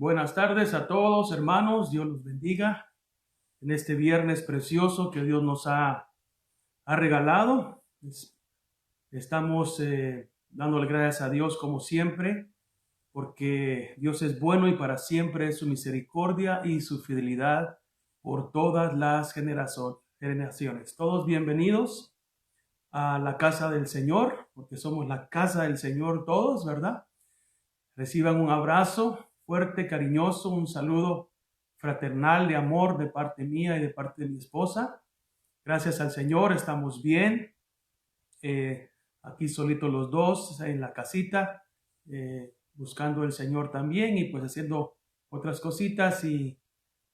Buenas tardes a todos, hermanos. Dios los bendiga en este viernes precioso que Dios nos ha regalado. Estamos dándole gracias a Dios como siempre, porque Dios es bueno y para siempre es su misericordia y su fidelidad por todas las generaciones. Todos bienvenidos a la casa del Señor, porque somos la casa del Señor todos, ¿verdad? Reciban un abrazo fuerte, cariñoso, un saludo fraternal de amor de parte mía y de parte de mi esposa. Gracias al Señor, estamos bien. Aquí solitos los dos en la casita, buscando el Señor también y pues haciendo otras cositas y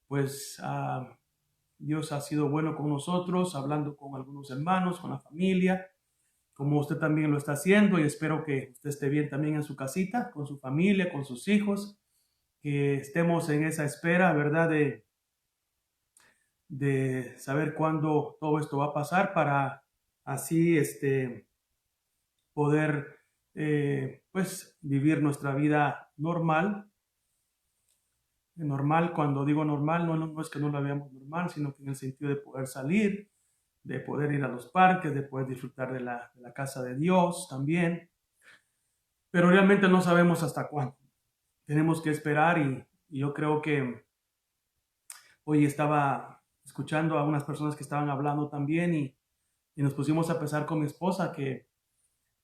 pues Dios ha sido bueno con nosotros, hablando con algunos hermanos, con la familia, como usted también lo está haciendo, y espero que usted esté bien también en su casita, con su familia, con sus hijos, que estemos en esa espera, ¿verdad? De saber cuándo todo esto va a pasar para así poder pues vivir nuestra vida normal. Normal, cuando digo normal, no es que no la veamos normal, sino que en el sentido de poder salir, de poder ir a los parques, de poder disfrutar de la casa de Dios también. Pero realmente no sabemos hasta cuándo. Tenemos que esperar y yo creo que hoy estaba escuchando a unas personas que estaban hablando también y nos pusimos a pensar con mi esposa que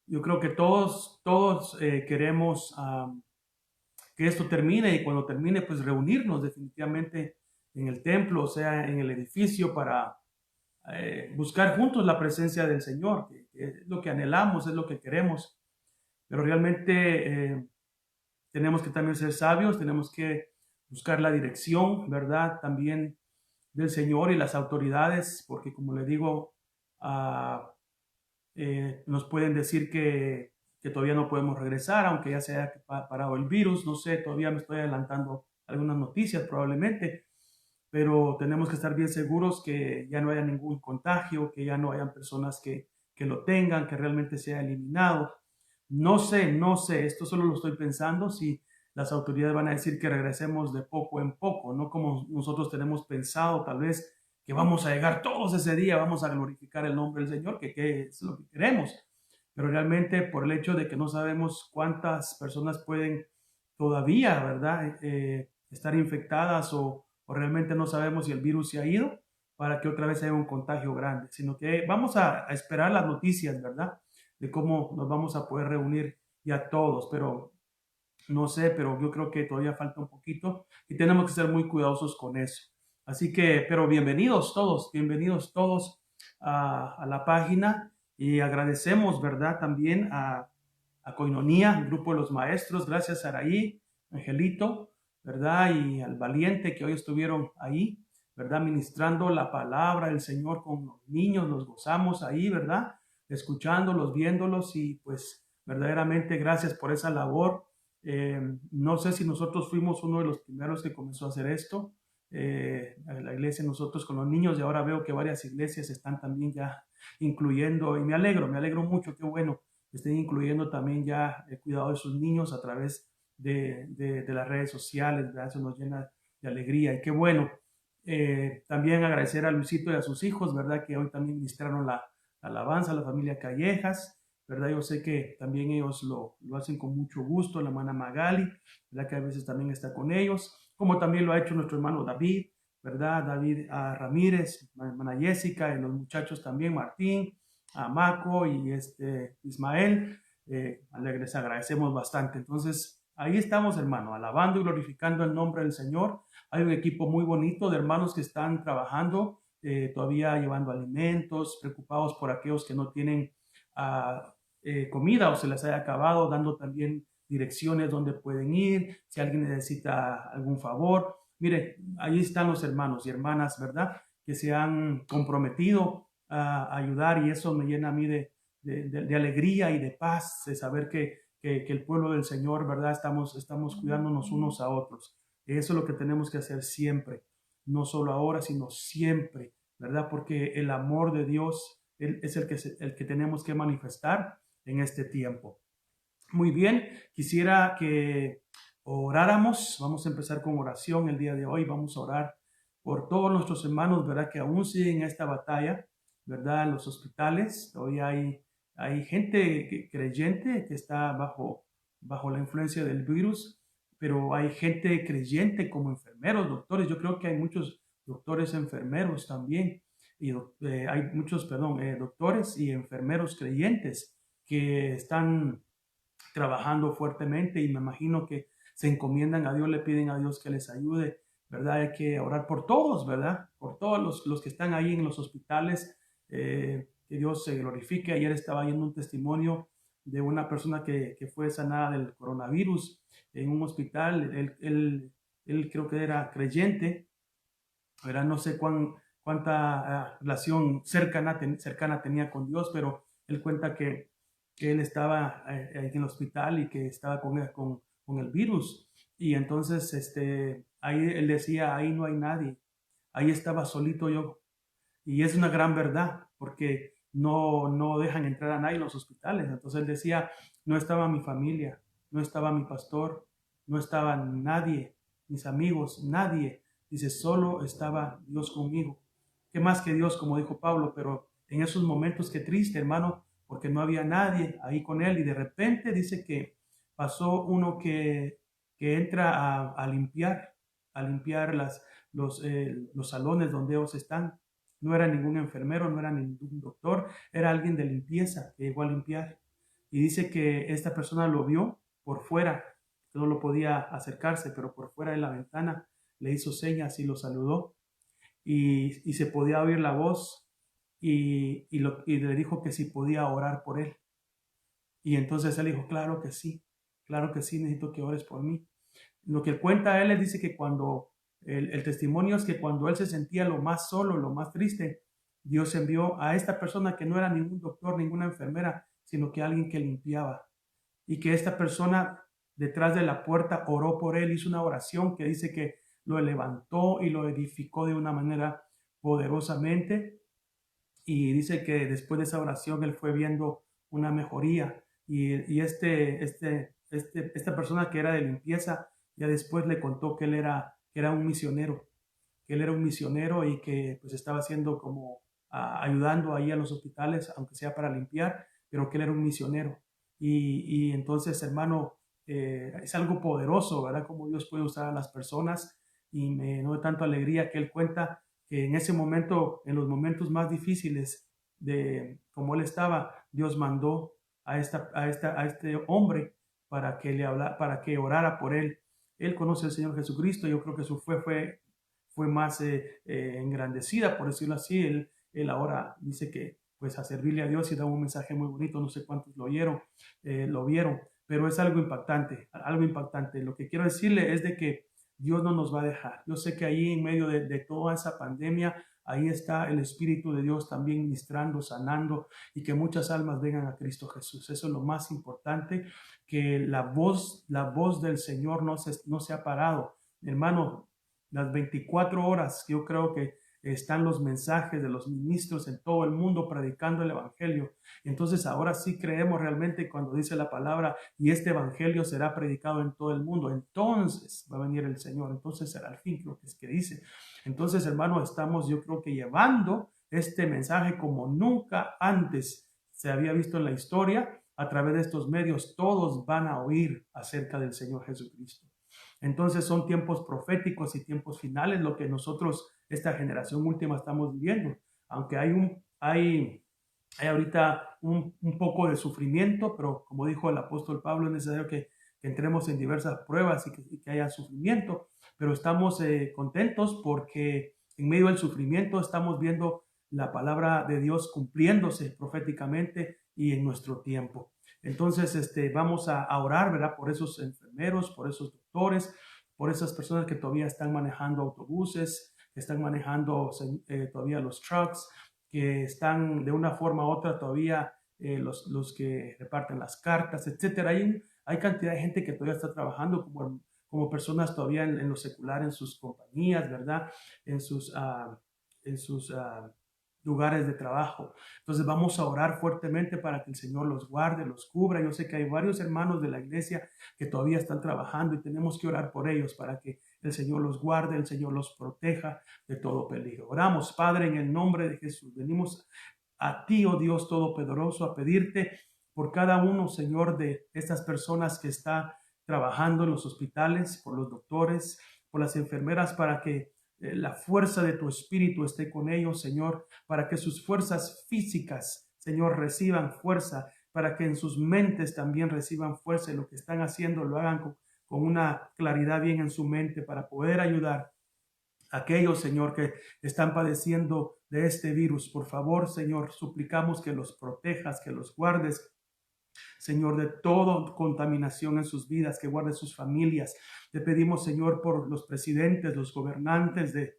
yo creo que todos queremos que esto termine y cuando termine pues reunirnos definitivamente en el templo, o sea, en el edificio para buscar juntos la presencia del Señor, que es lo que anhelamos, es lo que queremos, pero realmente tenemos que también ser sabios, tenemos que buscar la dirección, ¿verdad? También del Señor y las autoridades, porque como le digo, nos pueden decir que todavía no podemos regresar, aunque ya se haya parado el virus, no sé, todavía me estoy adelantando algunas noticias probablemente, pero tenemos que estar bien seguros que ya no haya ningún contagio, que ya no hayan personas que lo tengan, que realmente sea eliminado. No sé, esto solo lo estoy pensando si las autoridades van a decir que regresemos de poco en poco, no como nosotros tenemos pensado tal vez que vamos a llegar todos ese día, vamos a glorificar el nombre del Señor, que es lo que queremos. Pero realmente por el hecho de que no sabemos cuántas personas pueden todavía, ¿verdad? Estar infectadas o realmente no sabemos si el virus se ha ido para que otra vez haya un contagio grande, sino que vamos a esperar las noticias, ¿verdad? De cómo nos vamos a poder reunir ya todos, pero no sé, pero yo creo que todavía falta un poquito y tenemos que ser muy cuidadosos con eso. Así que, pero bienvenidos todos a la página y agradecemos, ¿verdad? También a Koinonia, el grupo de los maestros, gracias a Araí, Angelito, ¿verdad? Y al Valiente que hoy estuvieron ahí, ¿verdad? Ministrando la palabra del Señor con los niños, nos gozamos ahí, ¿verdad? Escuchándolos, viéndolos y pues verdaderamente gracias por esa labor. No sé si nosotros fuimos uno de los primeros que comenzó a hacer esto, la iglesia, nosotros con los niños, y ahora veo que varias iglesias están también ya incluyendo, y me alegro mucho, qué bueno, que estén incluyendo también ya el cuidado de sus niños a través de las redes sociales, ¿verdad? Eso nos llena de alegría y qué bueno. También agradecer a Luisito y a sus hijos, ¿verdad? Que hoy también ministraron la alabanza a la familia Callejas, ¿verdad? Yo sé que también ellos lo hacen con mucho gusto, la hermana Magali, ¿verdad? Que a veces también está con ellos, como también lo ha hecho nuestro hermano David, ¿verdad? David Ramírez, la hermana Jessica, y los muchachos también, Martín, Maco y Ismael, les agradecemos bastante. Entonces, ahí estamos, hermano, alabando y glorificando el nombre del Señor. Hay un equipo muy bonito de hermanos que están trabajando, todavía llevando alimentos, preocupados por aquellos que no tienen comida o se les haya acabado, dando también direcciones donde pueden ir, si alguien necesita algún favor. Mire, ahí están los hermanos y hermanas, ¿verdad? Que se han comprometido a ayudar y eso me llena a mí de alegría y de paz, de saber que el pueblo del Señor, ¿verdad? Estamos cuidándonos unos a otros. Eso es lo que tenemos que hacer siempre, no solo ahora, sino siempre, ¿verdad? Porque el amor de Dios es el que tenemos que manifestar en este tiempo. Muy bien, quisiera que oráramos. Vamos a empezar con oración el día de hoy. Vamos a orar por todos nuestros hermanos, ¿verdad? Que aún siguen esta batalla, ¿verdad? En los hospitales. Hoy hay gente creyente que está bajo la influencia del virus, pero hay gente creyente como enfermeros, doctores. Yo creo que hay muchos doctores enfermeros también. Y hay muchos, perdón, doctores y enfermeros creyentes que están trabajando fuertemente y me imagino que se encomiendan a Dios, le piden a Dios que les ayude, ¿verdad? Hay que orar por todos, ¿verdad? Por todos los que están ahí en los hospitales, que Dios se glorifique. Ayer estaba viendo un testimonio de una persona que fue sanada del coronavirus en un hospital. Él creo que era creyente, ¿verdad? No sé cuánta relación cercana tenía con Dios, pero él cuenta que él estaba en el hospital y que estaba con el virus. Y entonces ahí él decía, ahí no hay nadie, ahí estaba solito yo. Y es una gran verdad, porque no dejan entrar a nadie en los hospitales. Entonces él decía, no estaba mi familia, no estaba mi pastor, no estaba nadie, mis amigos, nadie. Dice, solo estaba Dios conmigo. ¿Qué más que Dios, como dijo Pablo? Pero en esos momentos, qué triste, hermano, porque no había nadie ahí con él. Y de repente dice que pasó uno que entra a limpiar los salones donde ellos están. No era ningún enfermero, no era ningún doctor, era alguien de limpieza que llegó a limpiar. Y dice que esta persona lo vio por fuera, que no lo podía acercarse, pero por fuera de la ventana le hizo señas y lo saludó. Y se podía oír la voz y le dijo que si podía orar por él. Y entonces él dijo, claro que sí, necesito que ores por mí. Lo que cuenta él, dice que cuando el testimonio es que cuando él se sentía lo más solo, lo más triste, Dios envió a esta persona que no era ningún doctor, ninguna enfermera, sino que alguien que limpiaba. Y que esta persona detrás de la puerta oró por él, hizo una oración que dice que lo levantó y lo edificó de una manera poderosamente. Y dice que después de esa oración él fue viendo una mejoría. Y esta persona que era de limpieza ya después le contó que era un misionero, que él era un misionero y que pues estaba haciendo como ayudando ahí a los hospitales, aunque sea para limpiar, pero que él era un misionero. Y entonces, hermano, es algo poderoso, ¿verdad? Como Dios puede usar a las personas y me da tanto alegría que él cuenta que en ese momento, en los momentos más difíciles de como él estaba, Dios mandó a este hombre para que para que orara por él. Él conoce al Señor Jesucristo. Yo creo que su fe fue más engrandecida, por decirlo así. Él ahora dice que pues a servirle a Dios y da un mensaje muy bonito. No sé cuántos lo vieron, pero es algo impactante, algo impactante. Lo que quiero decirle es de que Dios no nos va a dejar. Yo sé que ahí en medio de toda esa pandemia, ahí está el Espíritu de Dios también ministrando, sanando y que muchas almas vengan a Cristo Jesús. Eso es lo más importante, que la voz del Señor no se ha parado. Hermano, las 24 horas, yo creo que están los mensajes de los ministros en todo el mundo predicando el Evangelio. Entonces ahora sí creemos realmente cuando dice la palabra y este Evangelio será predicado en todo el mundo. Entonces va a venir el Señor. Entonces será el fin, creo que es que dice. Entonces, hermano, estamos yo creo que llevando este mensaje como nunca antes se había visto en la historia. A través de estos medios todos van a oír acerca del Señor Jesucristo. Entonces son tiempos proféticos y tiempos finales lo que nosotros, esta generación última, estamos viviendo. Aunque hay ahorita un poco de sufrimiento, pero como dijo el apóstol Pablo, es necesario que entremos en diversas pruebas y que haya sufrimiento, pero estamos contentos porque en medio del sufrimiento estamos viendo la palabra de Dios cumpliéndose proféticamente y en nuestro tiempo. Entonces, vamos a orar, ¿verdad? Por esos enfermeros, por esos doctores, por esas personas que todavía están manejando autobuses, que están manejando todavía los trucks, que están de una forma u otra todavía los que reparten las cartas, etcétera. Hay cantidad de gente que todavía está trabajando como personas todavía en lo secular, en sus compañías, ¿verdad? En sus lugares de trabajo. Entonces vamos a orar fuertemente para que el Señor los guarde, los cubra. Yo sé que hay varios hermanos de la iglesia que todavía están trabajando y tenemos que orar por ellos para que el Señor los guarde, el Señor los proteja de todo peligro. Oramos, Padre, en el nombre de Jesús. Venimos a ti, oh Dios Todopoderoso, a pedirte por cada uno, Señor, de estas personas que está trabajando en los hospitales, por los doctores, por las enfermeras, para que la fuerza de tu espíritu esté con ellos, Señor, para que sus fuerzas físicas, Señor, reciban fuerza, para que en sus mentes también reciban fuerza y lo que están haciendo lo hagan con una claridad bien en su mente para poder ayudar a aquellos, Señor, que están padeciendo de este virus. Por favor, Señor, suplicamos que los protejas, que los guardes, Señor, de toda contaminación en sus vidas, que guarde sus familias. Te pedimos, Señor, por los presidentes, los gobernantes de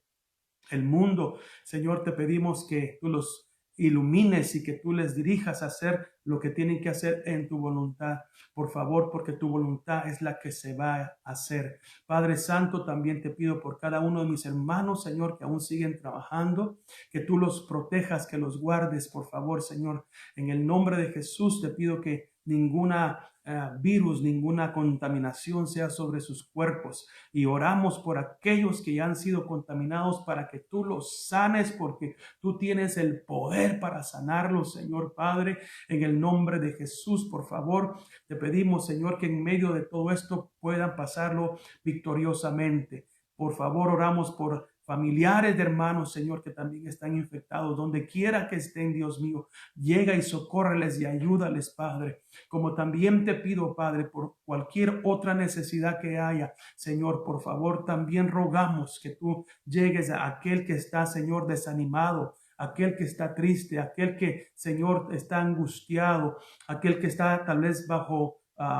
el mundo. Señor, te pedimos que tú los ilumines y que tú les dirijas a hacer lo que tienen que hacer en tu voluntad. Por favor, porque tu voluntad es la que se va a hacer. Padre Santo, también te pido por cada uno de mis hermanos, Señor, que aún siguen trabajando, que tú los protejas, que los guardes, por favor, Señor. En el nombre de Jesús te pido que ninguna virus, ninguna contaminación sea sobre sus cuerpos. Y oramos por aquellos que ya han sido contaminados para que tú los sanes, porque tú tienes el poder para sanarlos, Señor Padre. En el nombre de Jesús, por favor, te pedimos, Señor, que en medio de todo esto puedan pasarlo victoriosamente. Por favor, oramos por familiares de hermanos, Señor, que también están infectados. Donde quiera que estén, Dios mío, llega y socórreles y ayúdales, Padre. Como también te pido, Padre, por cualquier otra necesidad que haya, Señor, por favor, también rogamos que tú llegues a aquel que está, Señor, desanimado, aquel que está triste, aquel que, Señor, está angustiado, aquel que está tal vez bajo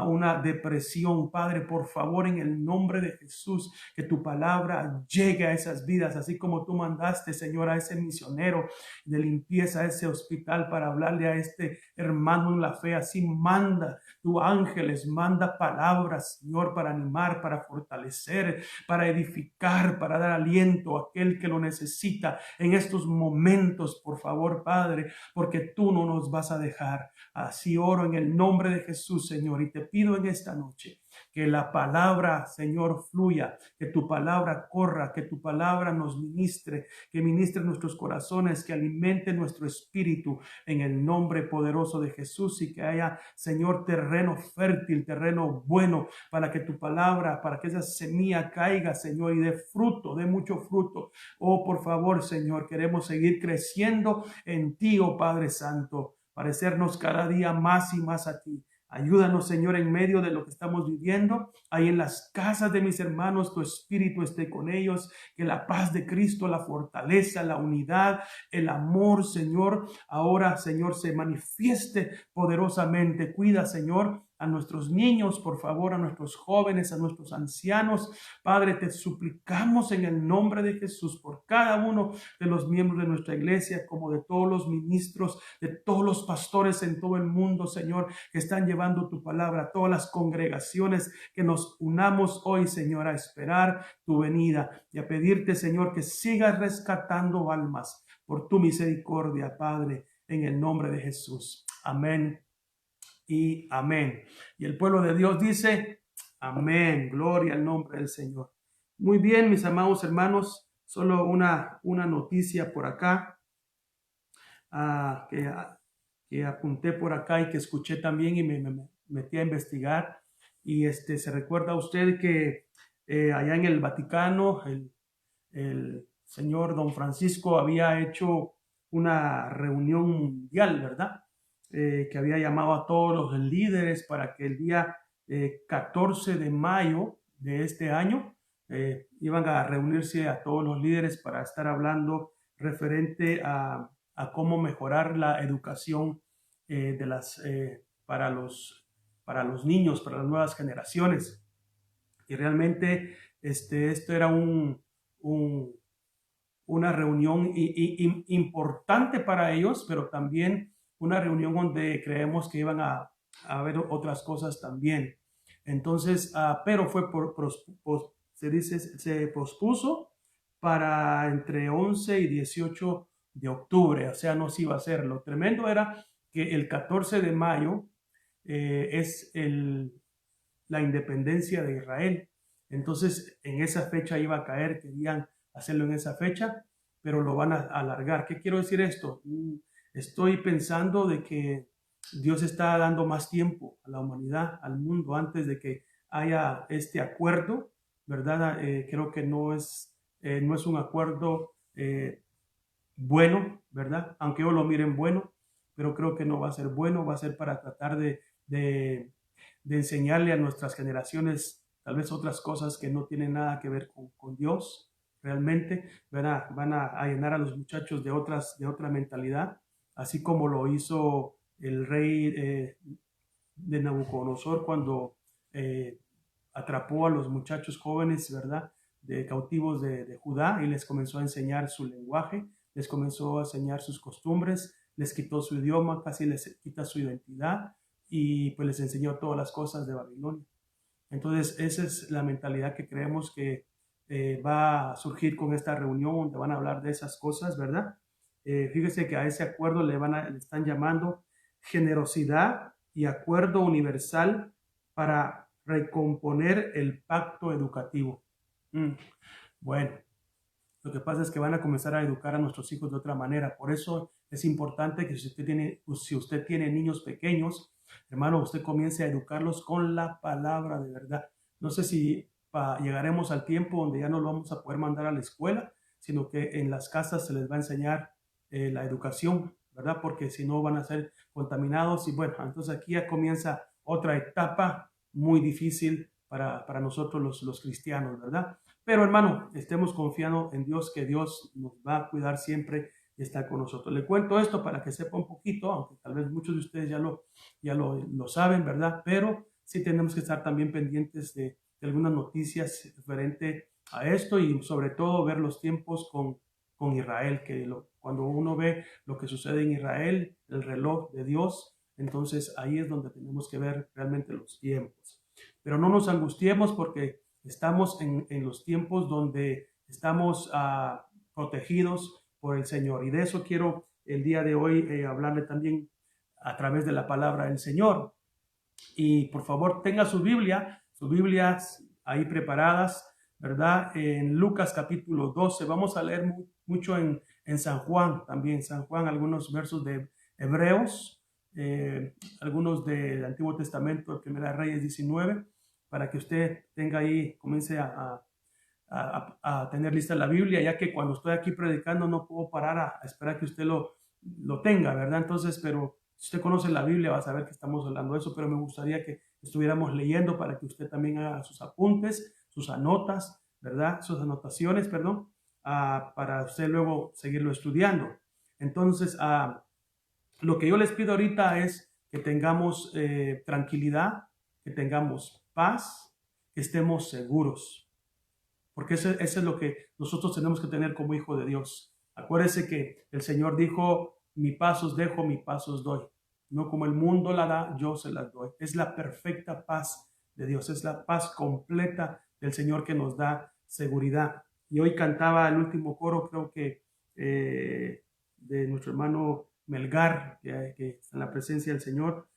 una depresión. Padre, por favor, en el nombre de Jesús, que tu palabra llegue a esas vidas, así como tú mandaste, Señor, a ese misionero de limpieza, a ese hospital para hablarle a este hermano en la fe. Así manda tu ángeles, manda palabras, Señor, para animar, para fortalecer, para edificar, para dar aliento a aquel que lo necesita en estos momentos, por favor, Padre, porque tú no nos vas a dejar. Así oro en el nombre de Jesús, Señor, y te pido en esta noche que la palabra, Señor, fluya, que tu palabra corra, que tu palabra nos ministre, que ministre nuestros corazones, que alimente nuestro espíritu en el nombre poderoso de Jesús, y que haya, Señor, terreno fértil, terreno bueno para que tu palabra, para que esa semilla caiga, Señor, y dé fruto, dé mucho fruto. Oh, por favor, Señor, queremos seguir creciendo en ti, oh Padre Santo, parecernos cada día más y más a ti. Ayúdanos, Señor, en medio de lo que estamos viviendo. Ahí en las casas de mis hermanos, tu espíritu esté con ellos. Que la paz de Cristo, la fortaleza, la unidad, el amor, Señor, ahora, Señor, se manifieste poderosamente. Cuida, Señor, a nuestros niños, por favor, a nuestros jóvenes, a nuestros ancianos. Padre, te suplicamos en el nombre de Jesús por cada uno de los miembros de nuestra iglesia, como de todos los ministros, de todos los pastores en todo el mundo, Señor, que están llevando tu palabra, todas las congregaciones, que nos unamos hoy, Señor, a esperar tu venida y a pedirte, Señor, que sigas rescatando almas por tu misericordia, Padre, en el nombre de Jesús. Amén y amén. Y el pueblo de Dios dice, amén. Gloria al nombre del Señor. Muy bien, mis amados hermanos, solo una noticia por acá que apunté por acá y que escuché también y me metí a investigar. Y se recuerda usted que allá en el Vaticano el señor Don Francisco había hecho una reunión mundial, ¿verdad? Que había llamado a todos los líderes para que el día 14 de mayo de este año iban a reunirse a todos los líderes para estar hablando referente a cómo mejorar la educación para los niños, para las nuevas generaciones. Y realmente esto era una reunión importante para ellos, pero también una reunión donde creemos que iban a haber otras cosas también. Entonces, pero se pospuso para entre 11 y 18 de octubre, o sea, no se iba a hacer. Lo tremendo era que el 14 de mayo es la independencia de Israel. Entonces, en esa fecha iba a caer, querían hacerlo en esa fecha, pero lo van a alargar. ¿Qué quiero decir esto? Estoy pensando de que Dios está dando más tiempo a la humanidad, al mundo, antes de que haya este acuerdo, ¿verdad? Creo que no es un acuerdo bueno, ¿verdad? Aunque ellos lo miren bueno, pero creo que no va a ser bueno, va a ser para tratar de enseñarle a nuestras generaciones tal vez otras cosas que no tienen nada que ver con Dios realmente. Van a llenar a los muchachos de otra mentalidad, así como lo hizo el rey de Nabucodonosor cuando atrapó a los muchachos jóvenes, ¿verdad? De cautivos de Judá, y les comenzó a enseñar su lenguaje, les comenzó a enseñar sus costumbres, les quitó su idioma, casi les quita su identidad, y pues les enseñó todas las cosas de Babilonia. Entonces, esa es la mentalidad que creemos que va a surgir con esta reunión, donde van a hablar de esas cosas, ¿verdad? Fíjese que a ese acuerdo le están llamando generosidad y acuerdo universal para recomponer el pacto educativo. Bueno, lo que pasa es que van a comenzar a educar a nuestros hijos de otra manera. Por eso es importante que si usted tiene niños pequeños, hermano, usted comience a educarlos con la palabra de verdad. No sé si llegaremos al tiempo donde ya no lo vamos a poder mandar a la escuela, sino que en las casas se les va a enseñar la educación, ¿verdad? Porque si no van a ser contaminados. Y bueno, entonces aquí ya comienza otra etapa muy difícil para nosotros los cristianos, ¿verdad? Pero hermano, estemos confiando en Dios, que Dios nos va a cuidar siempre y está con nosotros. Le cuento esto para que sepa un poquito, aunque tal vez muchos de ustedes ya lo saben, ¿verdad? Pero sí tenemos que estar también pendientes de algunas noticias referente a esto, y sobre todo ver los tiempos con Israel, que cuando uno ve lo que sucede en Israel, el reloj de Dios, entonces ahí es donde tenemos que ver realmente los tiempos. Pero no nos angustiemos, porque estamos en los tiempos donde estamos protegidos por el Señor. Y de eso quiero el día de hoy hablarle también a través de la palabra del Señor. Y por favor, tenga sus Biblias ahí preparadas, ¿verdad? En Lucas capítulo 12, vamos a leer mucho en San Juan también, San Juan, algunos versos de Hebreos, algunos del Antiguo Testamento, de Primera Reyes 19, para que usted tenga ahí, comience a tener lista la Biblia, ya que cuando estoy aquí predicando no puedo parar a esperar que usted lo tenga, ¿verdad? Entonces, pero si usted conoce la Biblia va a saber que estamos hablando de eso, pero me gustaría que estuviéramos leyendo para que usted también haga sus apuntes, sus anotas, ¿verdad? Sus anotaciones, perdón, para usted luego seguirlo estudiando. Entonces, lo que yo les pido ahorita es que tengamos tranquilidad, que tengamos paz, que estemos seguros. Porque eso es lo que nosotros tenemos que tener como hijo de Dios. Acuérdese que el Señor dijo: mi paz os dejo, mi paz os doy. No como el mundo la da, yo se las doy. Es la perfecta paz de Dios, es la paz completa del Señor que nos da seguridad. Y hoy cantaba el último coro, creo que de nuestro hermano Melgar, que está en la presencia del Señor.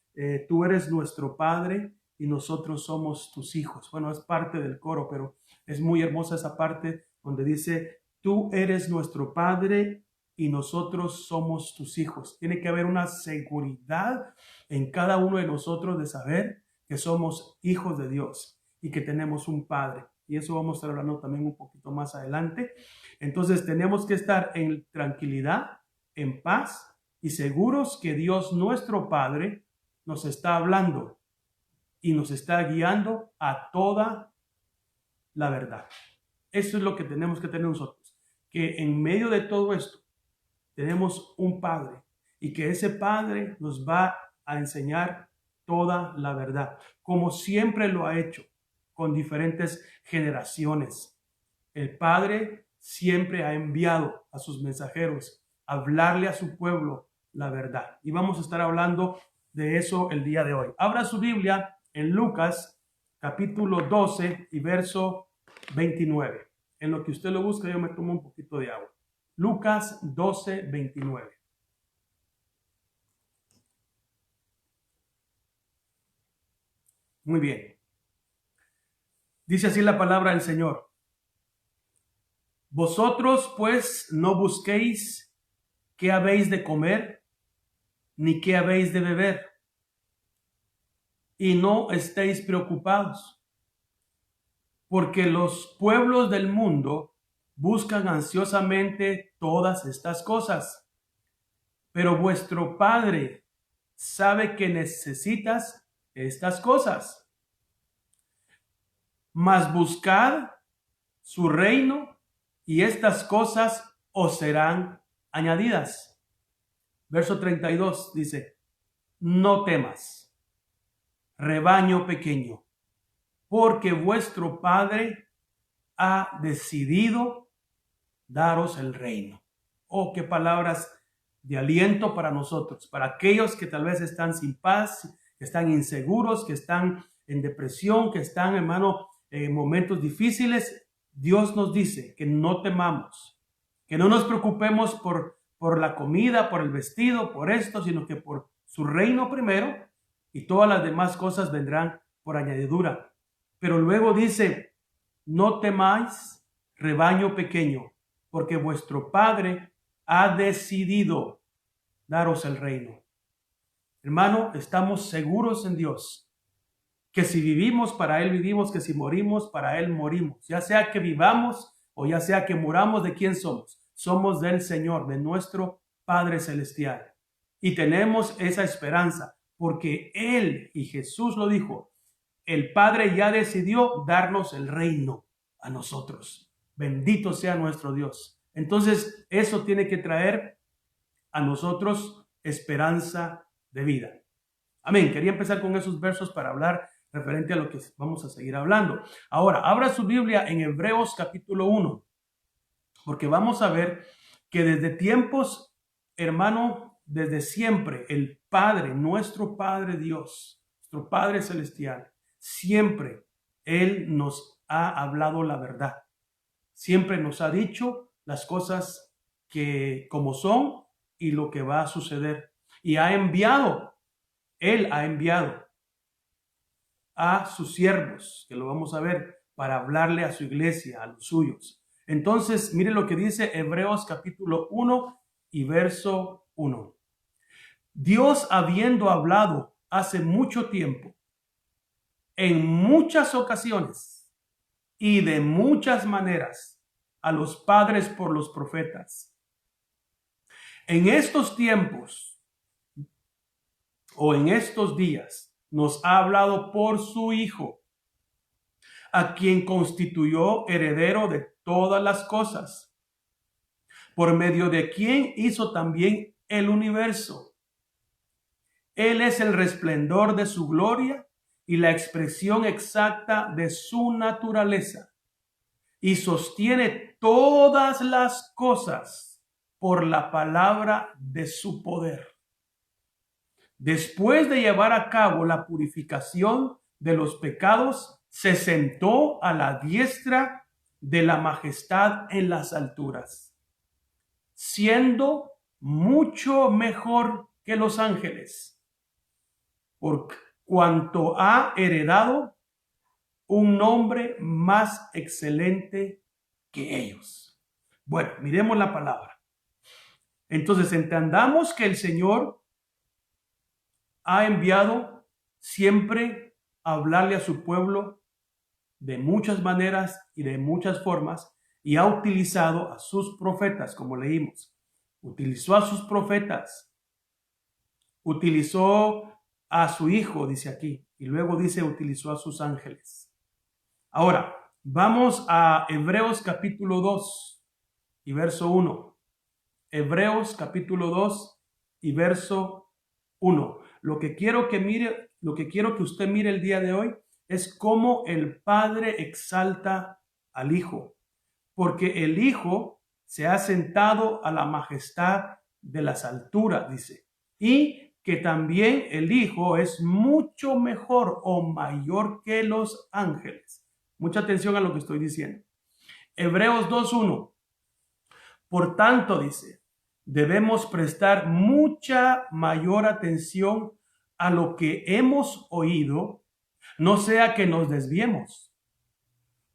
Tú eres nuestro Padre y nosotros somos tus hijos. Bueno, es parte del coro, pero es muy hermosa esa parte donde dice: tú eres nuestro Padre y nosotros somos tus hijos. Tiene que haber una seguridad en cada uno de nosotros de saber que somos hijos de Dios y que tenemos un Padre. Y eso vamos a estar hablando también un poquito más adelante. Entonces tenemos que estar en tranquilidad, en paz y seguros que Dios, nuestro Padre, nos está hablando y nos está guiando a toda la verdad. Eso es lo que tenemos que tener nosotros, que en medio de todo esto tenemos un Padre, y que ese Padre nos va a enseñar toda la verdad, como siempre lo ha hecho con diferentes generaciones. El Padre siempre ha enviado a sus mensajeros a hablarle a su pueblo la verdad, y vamos a estar hablando de eso el día de hoy. Abra su Biblia en Lucas capítulo 12 y verso 29. En lo que usted lo busca, yo me tomo un poquito de agua. Lucas 12:29. Muy bien. Dice así la palabra del Señor. Vosotros pues no busquéis qué habéis de comer, ni qué habéis de beber, y no estéis preocupados, porque los pueblos del mundo buscan ansiosamente todas estas cosas, pero vuestro Padre sabe que necesitas estas cosas. Mas buscad su reino y estas cosas os serán añadidas. Verso 32 dice, no temas, rebaño pequeño, porque vuestro Padre ha decidido daros el reino. Oh, qué palabras de aliento para nosotros, para aquellos que tal vez están sin paz, que están inseguros, que están en depresión, que están, hermano, en momentos difíciles. Dios nos dice que no temamos, que no nos preocupemos por la comida, por el vestido, por esto, sino que por su reino primero, y todas las demás cosas vendrán por añadidura. Pero luego dice, no temáis, rebaño pequeño, porque vuestro Padre ha decidido daros el reino. Hermano, estamos seguros en Dios, que si vivimos, para Él vivimos, que si morimos, para Él morimos. Ya sea que vivamos o ya sea que muramos, ¿de quién somos? Somos del Señor, de nuestro Padre Celestial. Y tenemos esa esperanza, porque Él, y Jesús lo dijo, el Padre ya decidió darnos el reino a nosotros. Bendito sea nuestro Dios. Entonces, eso tiene que traer a nosotros esperanza de vida. Amén. Quería empezar con esos versos para hablar referente a lo que vamos a seguir hablando. Ahora, abra su Biblia en Hebreos capítulo 1, porque vamos a ver que desde tiempos, hermano, desde siempre, el Padre, nuestro Padre Dios, nuestro Padre Celestial, siempre Él nos ha hablado la verdad. Siempre nos ha dicho las cosas que como son y lo que va a suceder. Y Él ha enviado a sus siervos, que lo vamos a ver, para hablarle a su iglesia, a los suyos. Entonces, mire lo que dice Hebreos capítulo 1 y verso 1. Dios, habiendo hablado hace mucho tiempo, en muchas ocasiones y de muchas maneras, a los padres por los profetas, en estos tiempos o en estos días, nos ha hablado por su Hijo, a quien constituyó heredero de todas las cosas, por medio de quien hizo también el universo. Él es el resplandor de su gloria y la expresión exacta de su naturaleza, y sostiene todas las cosas por la palabra de su poder. Después de llevar a cabo la purificación de los pecados, se sentó a la diestra de la majestad en las alturas, siendo mucho mejor que los ángeles, por cuanto ha heredado un nombre más excelente que ellos. Bueno, miremos la palabra. Entonces, entendamos que el Señor ha enviado siempre a hablarle a su pueblo de muchas maneras y de muchas formas, y ha utilizado a sus profetas, como leímos. Utilizó a sus profetas, utilizó a su Hijo, dice aquí, y luego dice utilizó a sus ángeles. Ahora, vamos a Hebreos capítulo 2 y verso 1. Hebreos capítulo 2 y verso 1. Lo que quiero que usted mire el día de hoy es cómo el Padre exalta al Hijo, porque el Hijo se ha sentado a la majestad de las alturas, dice, y que también el Hijo es mucho mejor o mayor que los ángeles. Mucha atención a lo que estoy diciendo. Hebreos 2:1. Por tanto, dice, debemos prestar mucha mayor atención a lo que hemos oído, no sea que nos desviemos.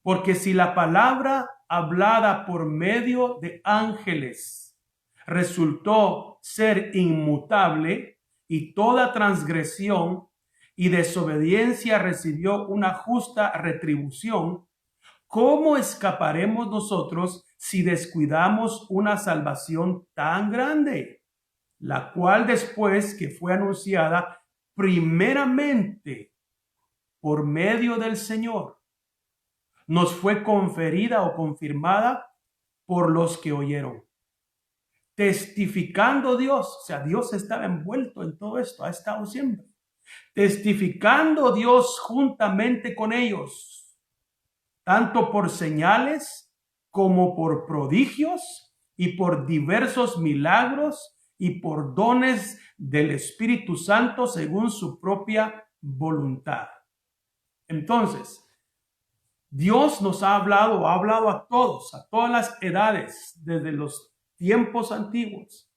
Porque si la palabra hablada por medio de ángeles resultó ser inmutable y toda transgresión y desobediencia recibió una justa retribución, ¿cómo escaparemos nosotros si descuidamos una salvación tan grande, la cual después que fue anunciada primeramente por medio del Señor, nos fue conferida o confirmada por los que oyeron? Testificando Dios, o sea, Dios estaba envuelto en todo esto, ha estado siempre. Testificando Dios juntamente con ellos, tanto por señales como por prodigios y por diversos milagros y por dones del Espíritu Santo según su propia voluntad. Entonces, Dios nos ha hablado a todos, a todas las edades, desde los tiempos antiguos.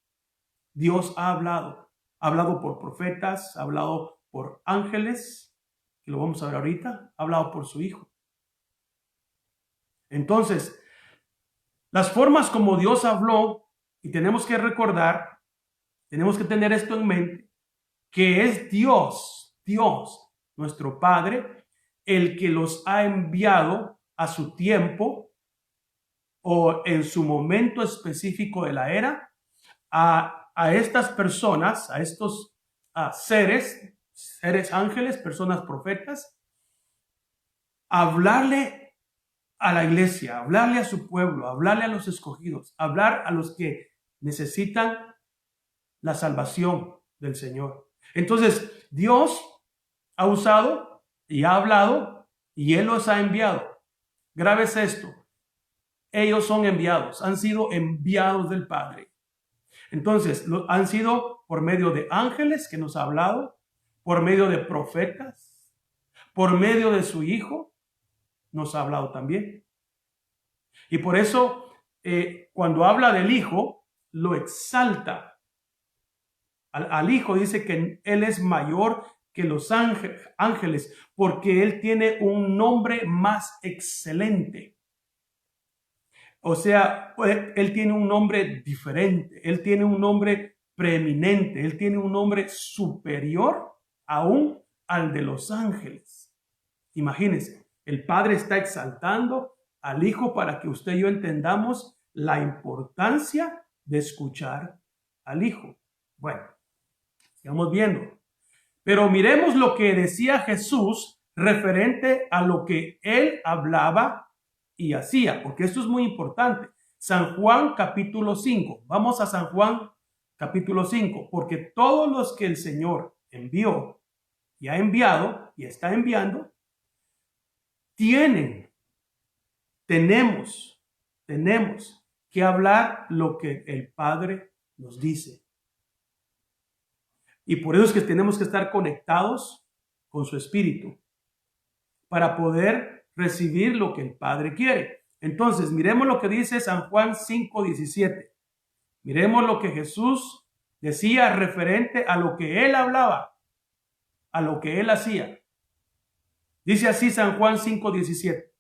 Dios ha hablado por profetas, ha hablado por ángeles, que lo vamos a ver ahorita, ha hablado por su Hijo. Entonces, las formas como Dios habló, y tenemos que recordar, tenemos que tener esto en mente, que es Dios, nuestro Padre, el que los ha enviado a su tiempo o en su momento específico de la era a estas personas, a estos seres ángeles, personas profetas, hablarle a la iglesia, hablarle a su pueblo, hablarle a los escogidos, hablar a los que necesitan la salvación del Señor. Entonces, Dios ha usado y ha hablado y Él los ha enviado. Grábese esto. Ellos son enviados, han sido enviados del Padre. Entonces, han sido por medio de ángeles que nos ha hablado, por medio de profetas, por medio de su Hijo, nos ha hablado también. Y por eso, cuando habla del Hijo, lo exalta. Al Hijo dice que Él es mayor que los ángeles, porque Él tiene un nombre más excelente. O sea, Él tiene un nombre diferente, Él tiene un nombre preeminente, Él tiene un nombre superior aún al de los ángeles. Imagínense, el Padre está exaltando al Hijo para que usted y yo entendamos la importancia de escuchar al Hijo. Bueno, sigamos viendo. Pero miremos lo que decía Jesús referente a lo que Él hablaba y hacía, porque esto es muy importante. San Juan capítulo 5. Vamos a San Juan capítulo 5, porque todos los que el Señor envió y ha enviado y está enviando, tenemos que hablar lo que el Padre nos dice. Y por eso es que tenemos que estar conectados con su Espíritu para poder recibir lo que el Padre quiere. Entonces, miremos lo que dice San Juan 5:17. Miremos lo que Jesús decía referente a lo que Él hablaba, a lo que Él hacía. Dice así San Juan 5:17.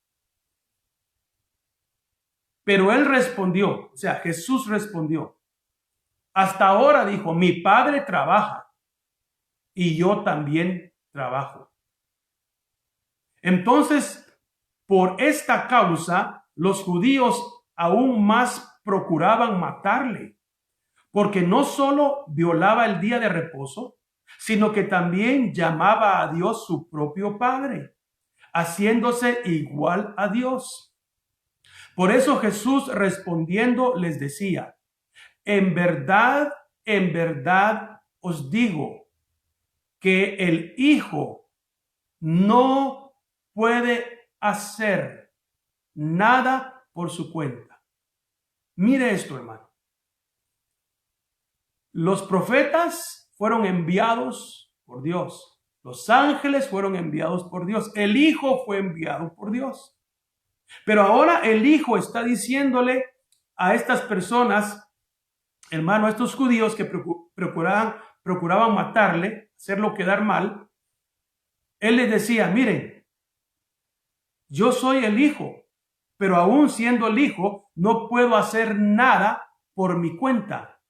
Pero Él respondió, o sea, Jesús respondió, hasta ahora, dijo, mi Padre trabaja y yo también trabajo. Entonces, por esta causa, los judíos aún más procuraban matarle, porque no solo violaba el día de reposo, sino que también llamaba a Dios su propio Padre, haciéndose igual a Dios. Por eso Jesús respondiendo les decía, en verdad os digo que el Hijo no puede hacer nada por su cuenta. Mire esto, hermano. Los profetas fueron enviados por Dios. Los ángeles fueron enviados por Dios. El Hijo fue enviado por Dios. Pero ahora el Hijo está diciéndole a estas personas, hermano, a estos judíos que procuraban matarle, hacerlo quedar mal, él les decía, miren, yo soy el hijo, pero aún siendo el hijo, no puedo hacer nada por mi cuenta,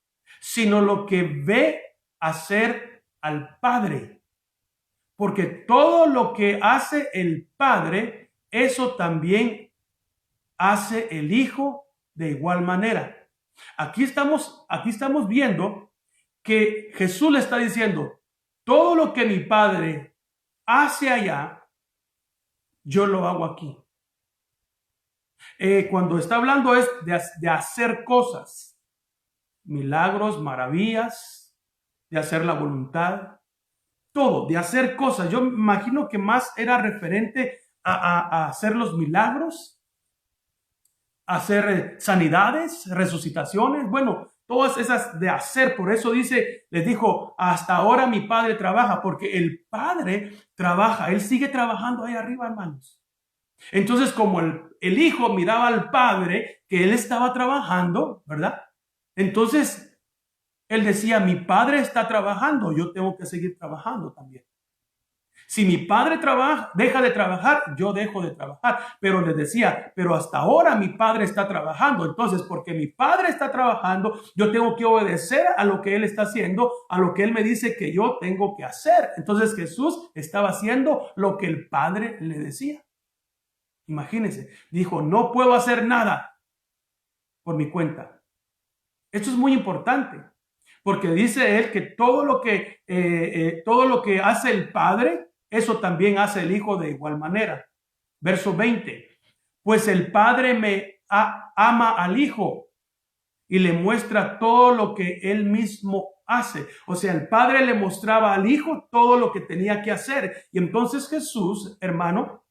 sino lo que ve hacer al Padre. Porque todo lo que hace el Padre, eso también hace el Hijo de igual manera. Aquí estamos viendo que Jesús le está diciendo, todo lo que mi Padre hace allá, yo lo hago aquí. Cuando está hablando es de hacer cosas, milagros, maravillas, de hacer la voluntad, todo, de hacer cosas. Yo me imagino que más era referente a hacer los milagros, hacer sanidades, resucitaciones, bueno, todas esas de hacer. Por eso les dijo, hasta ahora mi Padre trabaja, porque el Padre trabaja, Él sigue trabajando ahí arriba, hermanos. Entonces, como el Hijo miraba al Padre, que Él estaba trabajando, ¿verdad? Entonces, Él decía, mi Padre está trabajando, yo tengo que seguir trabajando también. Si mi Padre deja de trabajar, yo dejo de trabajar. Pero les decía, pero hasta ahora mi Padre está trabajando. Entonces, porque mi Padre está trabajando, yo tengo que obedecer a lo que Él está haciendo, a lo que Él me dice que yo tengo que hacer. Entonces Jesús estaba haciendo lo que el Padre le decía. Imagínense, dijo, no puedo hacer nada por mi cuenta. Esto es muy importante, porque dice él que todo lo que hace el Padre, eso también hace el Hijo de igual manera. Verso 20, pues el Padre ama al Hijo y le muestra todo lo que él mismo hace. O sea, el Padre le mostraba al Hijo todo lo que tenía que hacer. Y entonces Jesús, hermano,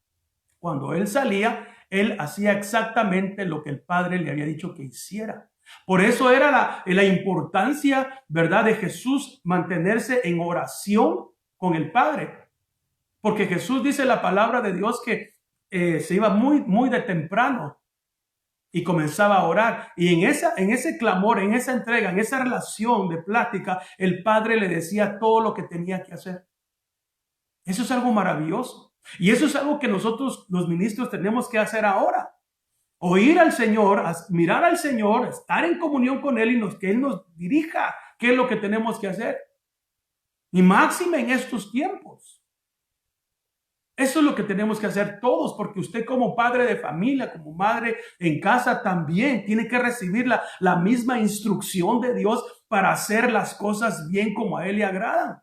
cuando él salía, él hacía exactamente lo que el Padre le había dicho que hiciera. Por eso era la importancia, ¿verdad?, de Jesús mantenerse en oración con el Padre. Porque Jesús dice la palabra de Dios que se iba muy, muy de temprano y comenzaba a orar. Y en ese clamor, en esa entrega, en esa relación de plática, el Padre le decía todo lo que tenía que hacer. Eso es algo maravilloso. Y eso es algo que nosotros, los ministros, tenemos que hacer ahora. Oír al Señor, mirar al Señor, estar en comunión con Él y que Él nos dirija qué es lo que tenemos que hacer. Y máxime en estos tiempos. Eso es lo que tenemos que hacer todos, porque usted como padre de familia, como madre en casa también tiene que recibir la misma instrucción de Dios para hacer las cosas bien como a Él le agradan.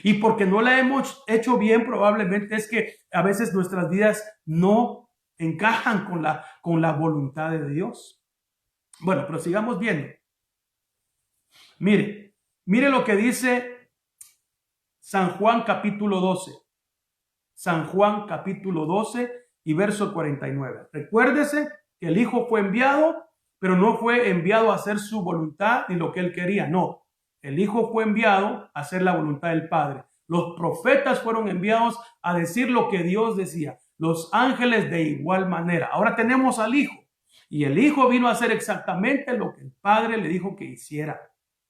Y porque no la hemos hecho bien, probablemente es que a veces nuestras vidas no encajan con la voluntad de Dios. Bueno, pero sigamos viendo. Mire lo que dice San Juan capítulo 12. San Juan capítulo 12 y verso 49. Recuérdese que el Hijo fue enviado, pero no fue enviado a hacer su voluntad ni lo que Él quería, no. El Hijo fue enviado a hacer la voluntad del Padre. Los profetas fueron enviados a decir lo que Dios decía. Los ángeles de igual manera. Ahora tenemos al Hijo. Y el Hijo vino a hacer exactamente lo que el Padre le dijo que hiciera.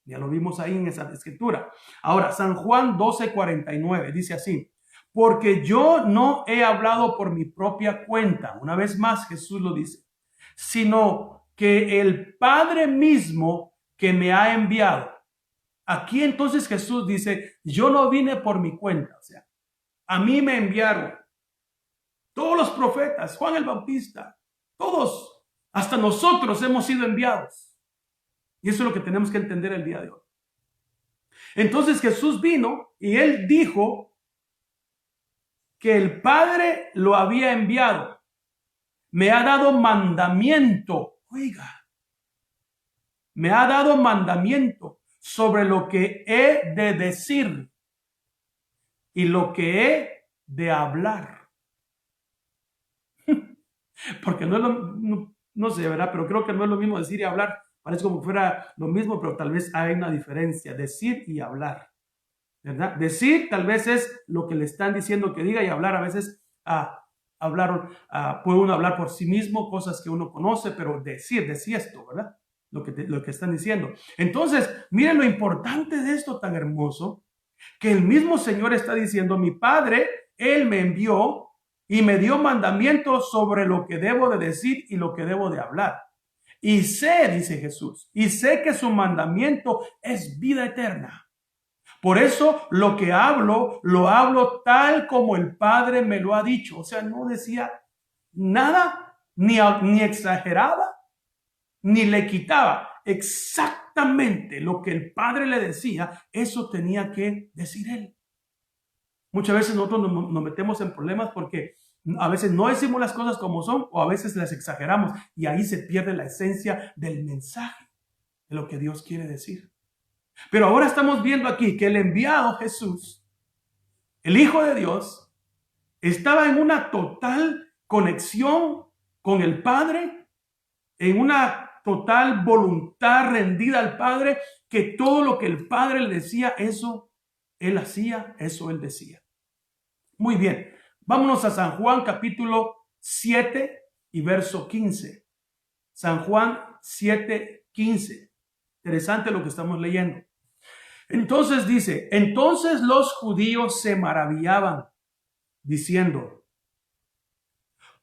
Ya lo vimos ahí en esa escritura. Ahora, San Juan 12:49 dice así. Porque yo no he hablado por mi propia cuenta. Una vez más Jesús lo dice. Sino que el Padre mismo que me ha enviado. Aquí entonces Jesús dice, yo no vine por mi cuenta, o sea, a mí me enviaron todos los profetas, Juan el Bautista, todos, hasta nosotros hemos sido enviados. Y eso es lo que tenemos que entender el día de hoy. Entonces Jesús vino y Él dijo que el Padre lo había enviado. Me ha dado mandamiento, oiga, me ha dado mandamiento sobre lo que he de decir y lo que he de hablar. Porque no sé, ¿verdad? Pero creo que no es lo mismo decir y hablar. Parece como fuera lo mismo, pero tal vez hay una diferencia. Decir y hablar, ¿verdad? Decir tal vez es lo que le están diciendo que diga y hablar a veces puede uno hablar por sí mismo, cosas que uno conoce, pero decir esto, ¿verdad? Lo que están diciendo. Entonces, miren lo importante de esto tan hermoso, que el mismo Señor está diciendo, mi Padre, Él me envió y me dio mandamientos sobre lo que debo de decir y lo que debo de hablar. Y sé, dice Jesús, y sé que su mandamiento es vida eterna. Por eso lo que hablo, lo hablo tal como el Padre me lo ha dicho. O sea, no decía nada, ni exageraba, ni le quitaba. Exactamente lo que el Padre le decía, eso tenía que decir Él. Muchas veces nosotros nos metemos en problemas porque a veces no decimos las cosas como son o a veces las exageramos y ahí se pierde la esencia del mensaje, de lo que Dios quiere decir. Pero ahora estamos viendo aquí que el enviado Jesús, el Hijo de Dios, estaba en una total conexión con el Padre, en una total voluntad rendida al Padre, que todo lo que el Padre le decía, eso Él hacía, eso Él decía. Muy bien, vámonos a San Juan capítulo 7 y verso 15. San Juan 7, 15. Interesante lo que estamos leyendo. Entonces dice, entonces los judíos se maravillaban, diciendo,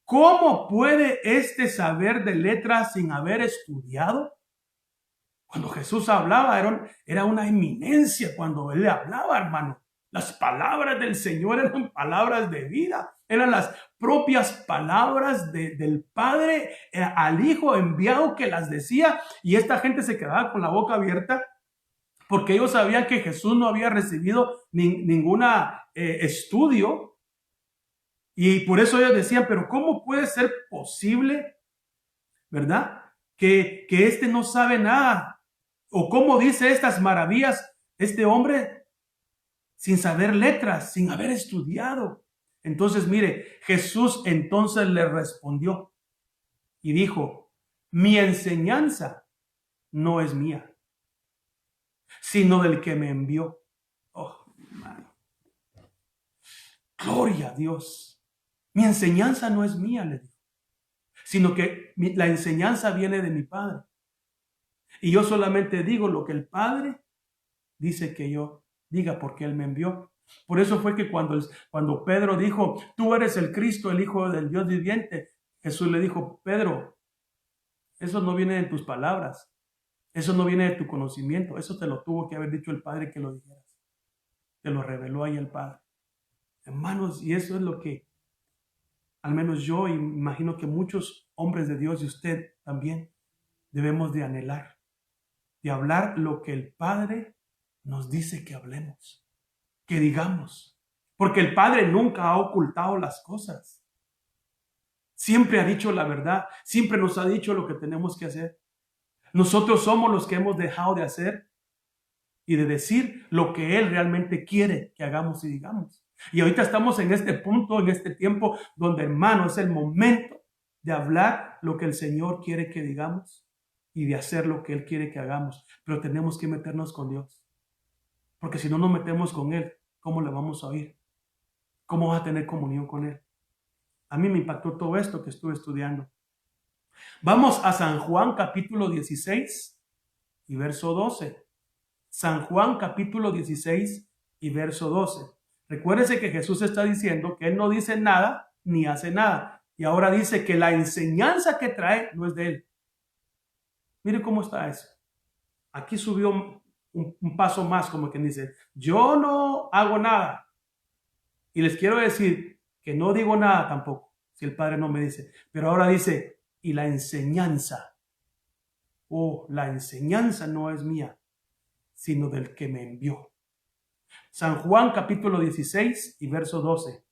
¿cómo puede este saber de letras sin haber estudiado? Cuando Jesús hablaba, era una eminencia cuando Él le hablaba, hermano. Las palabras del Señor eran palabras de vida, eran las propias palabras del Padre al Hijo enviado que las decía, y esta gente se quedaba con la boca abierta porque ellos sabían que Jesús no había recibido ningún estudio, y por eso ellos decían, pero ¿cómo puede ser posible, verdad? Que este no sabe nada, o cómo dice estas maravillas este hombre sin saber letras, sin haber estudiado. Entonces, mire, Jesús entonces le respondió y dijo, mi enseñanza no es mía, sino del que me envió. Oh, hermano. Gloria a Dios. Mi enseñanza no es mía, le dijo, sino que la enseñanza viene de mi Padre. Y yo solamente digo lo que el Padre dice que yo diga, porque Él me envió. Por eso fue que cuando Pedro dijo, tú eres el Cristo, el Hijo del Dios viviente, Jesús le dijo, Pedro, eso no viene de tus palabras, eso no viene de tu conocimiento, eso te lo tuvo que haber dicho el Padre que lo dijeras. Te lo reveló ahí el Padre. Hermanos, y eso es lo que, al menos yo, y imagino que muchos hombres de Dios y usted también, debemos de anhelar, de hablar lo que el Padre nos dice que hablemos, que digamos, porque el Padre nunca ha ocultado las cosas. Siempre ha dicho la verdad, siempre nos ha dicho lo que tenemos que hacer. Nosotros somos los que hemos dejado de hacer y de decir lo que Él realmente quiere que hagamos y digamos. Y ahorita estamos en este punto, en este tiempo, donde, hermano, es el momento de hablar lo que el Señor quiere que digamos y de hacer lo que Él quiere que hagamos. Pero tenemos que meternos con Dios. Porque si no nos metemos con Él, ¿cómo le vamos a oír? ¿Cómo vas a tener comunión con Él? A mí me impactó todo esto que estuve estudiando. Vamos a San Juan capítulo 16 y verso 12. San Juan capítulo 16 y verso 12. Recuérdese que Jesús está diciendo que Él no dice nada ni hace nada. Y ahora dice que la enseñanza que trae no es de Él. Mire cómo está eso. Aquí subió un paso más, como quien dice, yo no hago nada. Y les quiero decir que no digo nada tampoco, si el Padre no me dice. Pero ahora dice, y la enseñanza. Oh, la enseñanza no es mía, sino del que me envió. San Juan capítulo 16 y verso 12.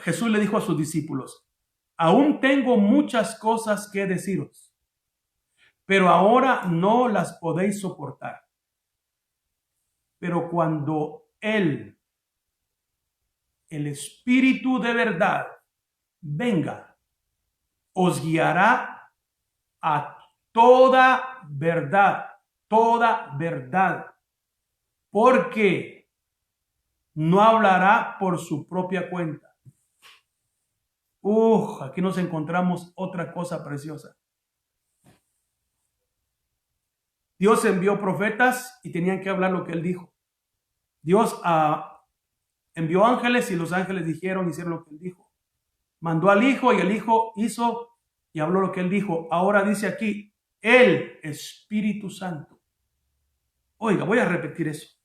Jesús le dijo a sus discípulos, aún tengo muchas cosas que deciros, pero ahora no las podéis soportar. Pero cuando Él, el Espíritu de verdad, venga, os guiará a toda verdad, porque no hablará por su propia cuenta. Aquí nos encontramos otra cosa preciosa. Dios envió profetas y tenían que hablar lo que él dijo. Dios envió ángeles y los ángeles hicieron lo que él dijo. Mandó al Hijo y el Hijo hizo y habló lo que él dijo. Ahora dice aquí, el Espíritu Santo. Oiga, voy a repetir eso.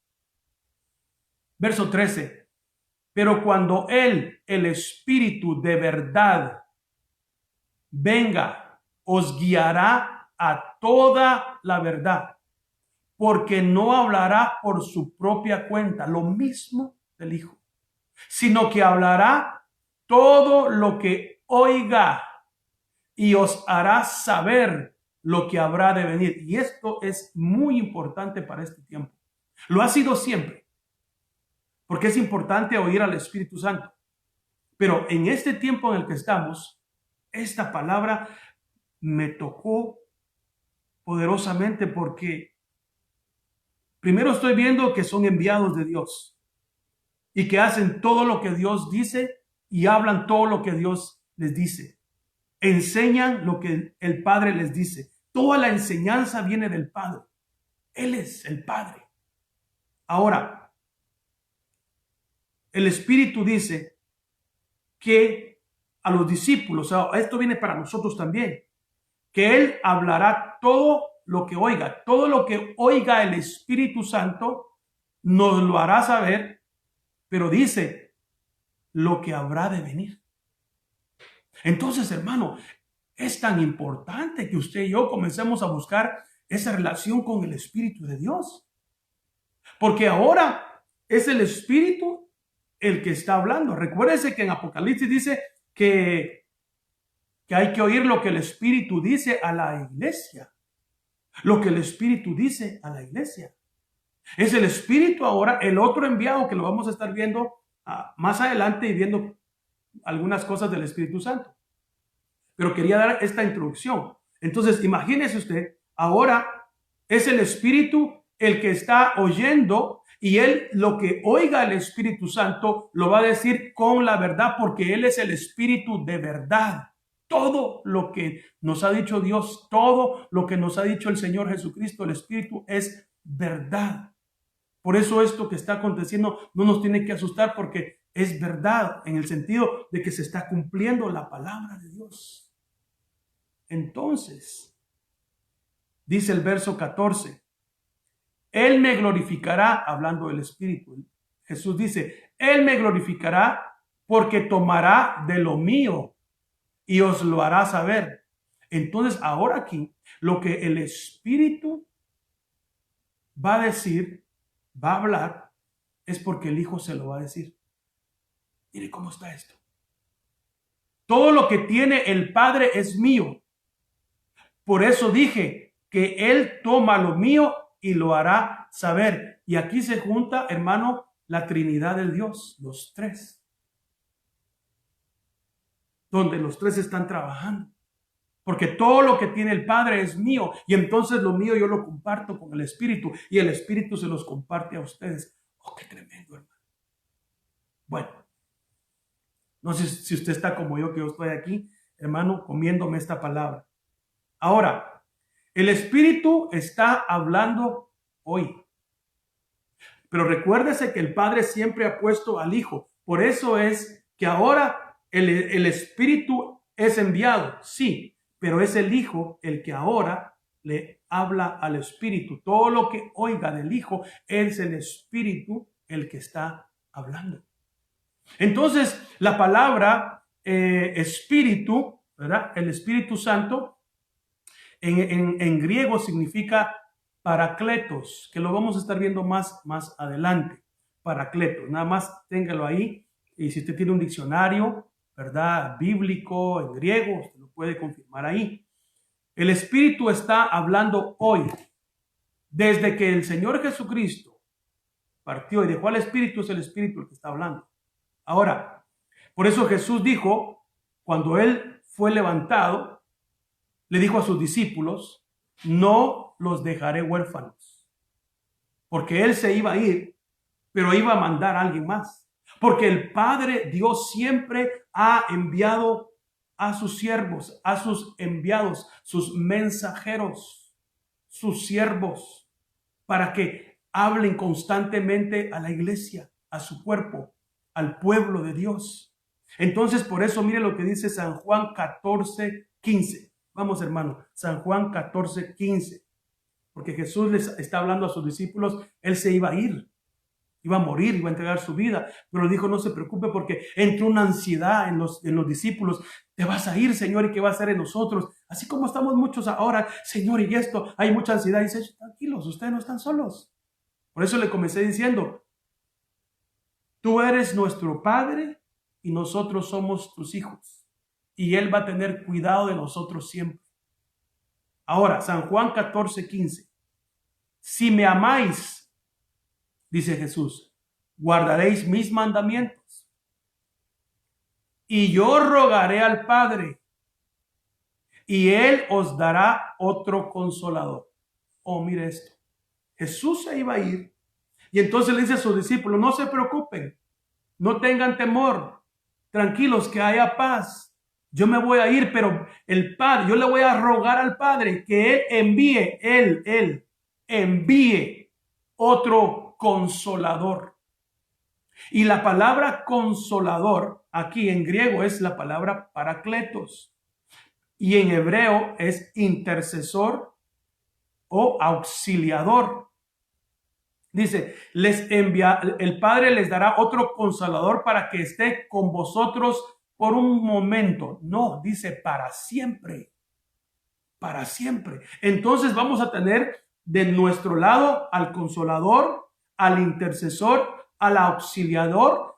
Verso 13. Pero cuando Él, el Espíritu de verdad, venga, os guiará a toda la verdad, porque no hablará por su propia cuenta, lo mismo del Hijo, sino que hablará todo lo que oiga y os hará saber lo que habrá de venir. Y esto es muy importante para este tiempo. Lo ha sido siempre, porque es importante oír al Espíritu Santo. Pero en este tiempo en el que estamos, esta palabra me tocó poderosamente porque primero estoy viendo que son enviados de Dios y que hacen todo lo que Dios dice y hablan todo lo que Dios les dice. Enseñan lo que el Padre les dice. Toda la enseñanza viene del Padre. Él es el Padre. Ahora, el Espíritu dice que a los discípulos, esto viene para nosotros también, que Él hablará todo lo que oiga el Espíritu Santo, nos lo hará saber, pero dice lo que habrá de venir. Entonces, hermano, es tan importante que usted y yo comencemos a buscar esa relación con el Espíritu de Dios, porque ahora es el Espíritu el que está hablando. Recuérdese que en Apocalipsis dice que hay que oír lo que el Espíritu dice a la iglesia. Lo que el Espíritu dice a la iglesia. Es el Espíritu ahora, el otro enviado que lo vamos a estar viendo más adelante y viendo algunas cosas del Espíritu Santo. Pero quería dar esta introducción. Entonces, imagínese usted, ahora es el Espíritu el que está oyendo y él lo que oiga el Espíritu Santo lo va a decir con la verdad porque él es el Espíritu de verdad. Todo lo que nos ha dicho Dios, todo lo que nos ha dicho el Señor Jesucristo, el Espíritu es verdad. Por eso esto que está aconteciendo no nos tiene que asustar porque es verdad en el sentido de que se está cumpliendo la palabra de Dios. Entonces, dice el verso 14, Él me glorificará, hablando del Espíritu. Jesús dice, Él me glorificará porque tomará de lo mío y os lo hará saber. Entonces, ahora aquí, lo que el Espíritu va a decir, va a hablar, es porque el Hijo se lo va a decir. Mire cómo está esto. Todo lo que tiene el Padre es mío. Por eso dije que Él toma lo mío y lo hará saber. Y aquí se junta, hermano, la Trinidad de Dios, los tres. Donde los tres están trabajando. Porque todo lo que tiene el Padre es mío. Y entonces lo mío yo lo comparto con el Espíritu. Y el Espíritu se los comparte a ustedes. Oh, qué tremendo, hermano. Bueno, no sé si usted está como yo, que yo estoy aquí, hermano, comiéndome esta palabra. Ahora, el Espíritu está hablando hoy. Pero recuérdese que el Padre siempre ha puesto al Hijo. Por eso es que ahora el Espíritu es enviado, sí, pero es el Hijo el que ahora le habla al Espíritu. Todo lo que oiga del Hijo es el Espíritu el que está hablando. Entonces, la palabra Espíritu, ¿verdad? El Espíritu Santo, en griego significa paracletos, que lo vamos a estar viendo más adelante. Paracletos, nada más téngalo ahí. Y si usted tiene un diccionario, ¿verdad? Bíblico, en griego, usted lo puede confirmar ahí. El Espíritu está hablando hoy. Desde que el Señor Jesucristo partió y dejó al Espíritu, es el Espíritu el que está hablando. Ahora, por eso Jesús dijo, cuando Él fue levantado, le dijo a sus discípulos, no los dejaré huérfanos, porque Él se iba a ir, pero iba a mandar a alguien más. Porque el Padre Dios siempre ha enviado a sus siervos, a sus enviados, sus mensajeros, sus siervos, para que hablen constantemente a la iglesia, a su cuerpo, al pueblo de Dios. Entonces, por eso, mire lo que dice San Juan 14:15. Vamos, hermano, San Juan 14:15. Porque Jesús les está hablando a sus discípulos, Él se iba a ir, iba a morir, iba a entregar su vida, pero dijo, no se preocupe porque entró una ansiedad en los discípulos. Te vas a ir, Señor, ¿y qué va a hacer en nosotros? Así como estamos muchos ahora, Señor, y esto, hay mucha ansiedad. Y dice, tranquilos, ustedes no están solos. Por eso le comencé diciendo, tú eres nuestro Padre y nosotros somos tus hijos. Y Él va a tener cuidado de nosotros siempre. Ahora, San Juan 14:15. Si me amáis, dice Jesús, guardaréis mis mandamientos. Y yo rogaré al Padre, y Él os dará otro consolador. Oh, mire esto. Jesús se iba a ir, y entonces le dice a sus discípulos, no se preocupen, no tengan temor, tranquilos, que haya paz. Yo me voy a ir, pero el Padre, yo le voy a rogar al Padre que Él envíe otro consolador. Y la palabra consolador aquí en griego es la palabra parakletos. Y en hebreo es intercesor o auxiliador. Dice, el Padre les dará otro consolador para que esté con vosotros por un momento. No, dice para siempre. Para siempre. Entonces vamos a tener de nuestro lado al consolador, al intercesor, al auxiliador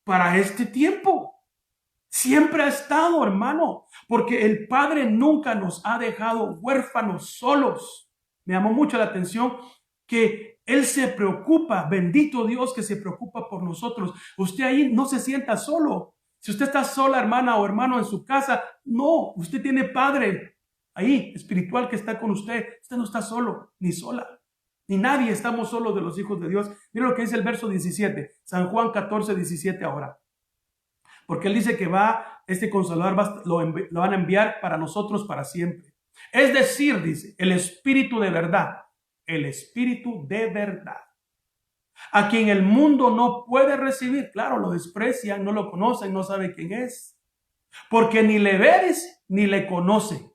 para este tiempo. Siempre ha estado, hermano, porque el Padre nunca nos ha dejado huérfanos solos. Me llamó mucho la atención que Él se preocupa, bendito Dios que se preocupa por nosotros. Usted ahí no se sienta solo. Si usted está sola, hermana o hermano, en su casa, no, usted tiene Padre ahí, espiritual, que está con usted. Usted no está solo, ni sola, ni nadie estamos solos de los hijos de Dios. Mira lo que dice el verso 17, San Juan 14:17 ahora. Porque Él dice que este consolador lo van a enviar para nosotros para siempre. Es decir, dice, el Espíritu de verdad, el Espíritu de verdad, a quien el mundo no puede recibir. Claro, lo desprecian, no lo conocen, no sabe quién es. Porque ni le veis ni le conoce.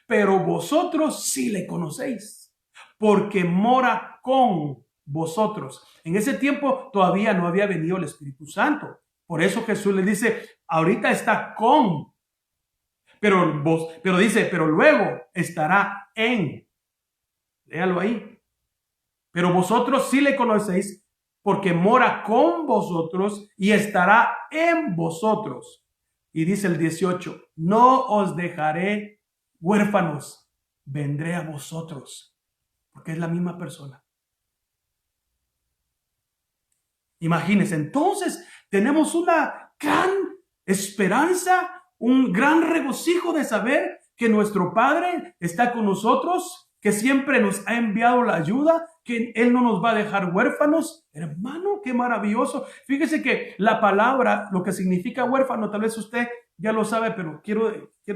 Pero vosotros sí le conocéis, porque mora con vosotros. En ese tiempo todavía no había venido el Espíritu Santo. Por eso Jesús le dice, ahorita está con, pero luego estará en. Léalo ahí. Pero vosotros sí le conocéis, porque mora con vosotros y estará en vosotros. Y dice el 18, no os dejaré huérfanos, vendré a vosotros, porque es la misma persona. Imagínense, entonces tenemos una gran esperanza, un gran regocijo de saber que nuestro Padre está con nosotros, que siempre nos ha enviado la ayuda, que Él no nos va a dejar huérfanos. Hermano, qué maravilloso. Fíjese que la palabra, lo que significa huérfano, tal vez usted ya lo sabe, pero quiero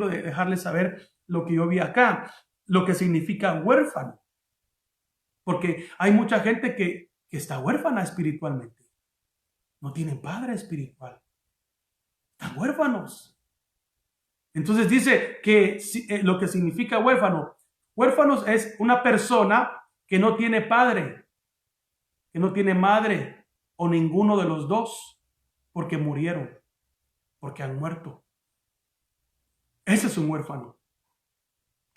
dejarle saber lo que yo vi acá, lo que significa huérfano. Porque hay mucha gente que está huérfana espiritualmente. No tienen padre espiritual. Están huérfanos. Entonces dice que lo que significa huérfano. Huérfanos es una persona que no tiene padre, que no tiene madre o ninguno de los dos, porque murieron, porque han muerto. Ese es un huérfano.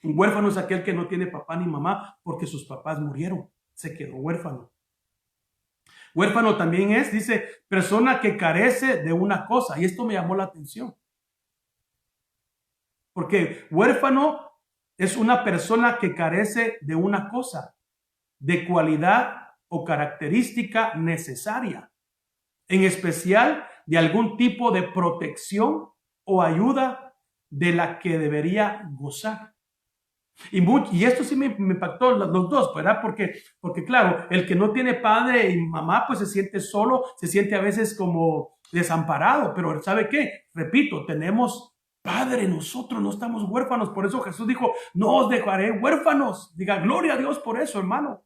Un huérfano es aquel que no tiene papá ni mamá porque sus papás murieron, se quedó huérfano. Huérfano también dice, persona que carece de una cosa. Y esto me llamó la atención. Porque huérfano es una persona que carece de una cosa, de cualidad o característica necesaria, en especial de algún tipo de protección o ayuda de la que debería gozar. Y esto sí me impactó los dos, ¿verdad? Porque claro, el que no tiene padre y mamá, pues se siente solo, se siente a veces como desamparado, pero ¿sabe qué? Repito, tenemos padre nosotros, no estamos huérfanos, por eso Jesús dijo, no os dejaré huérfanos. Diga, gloria a Dios por eso, hermano.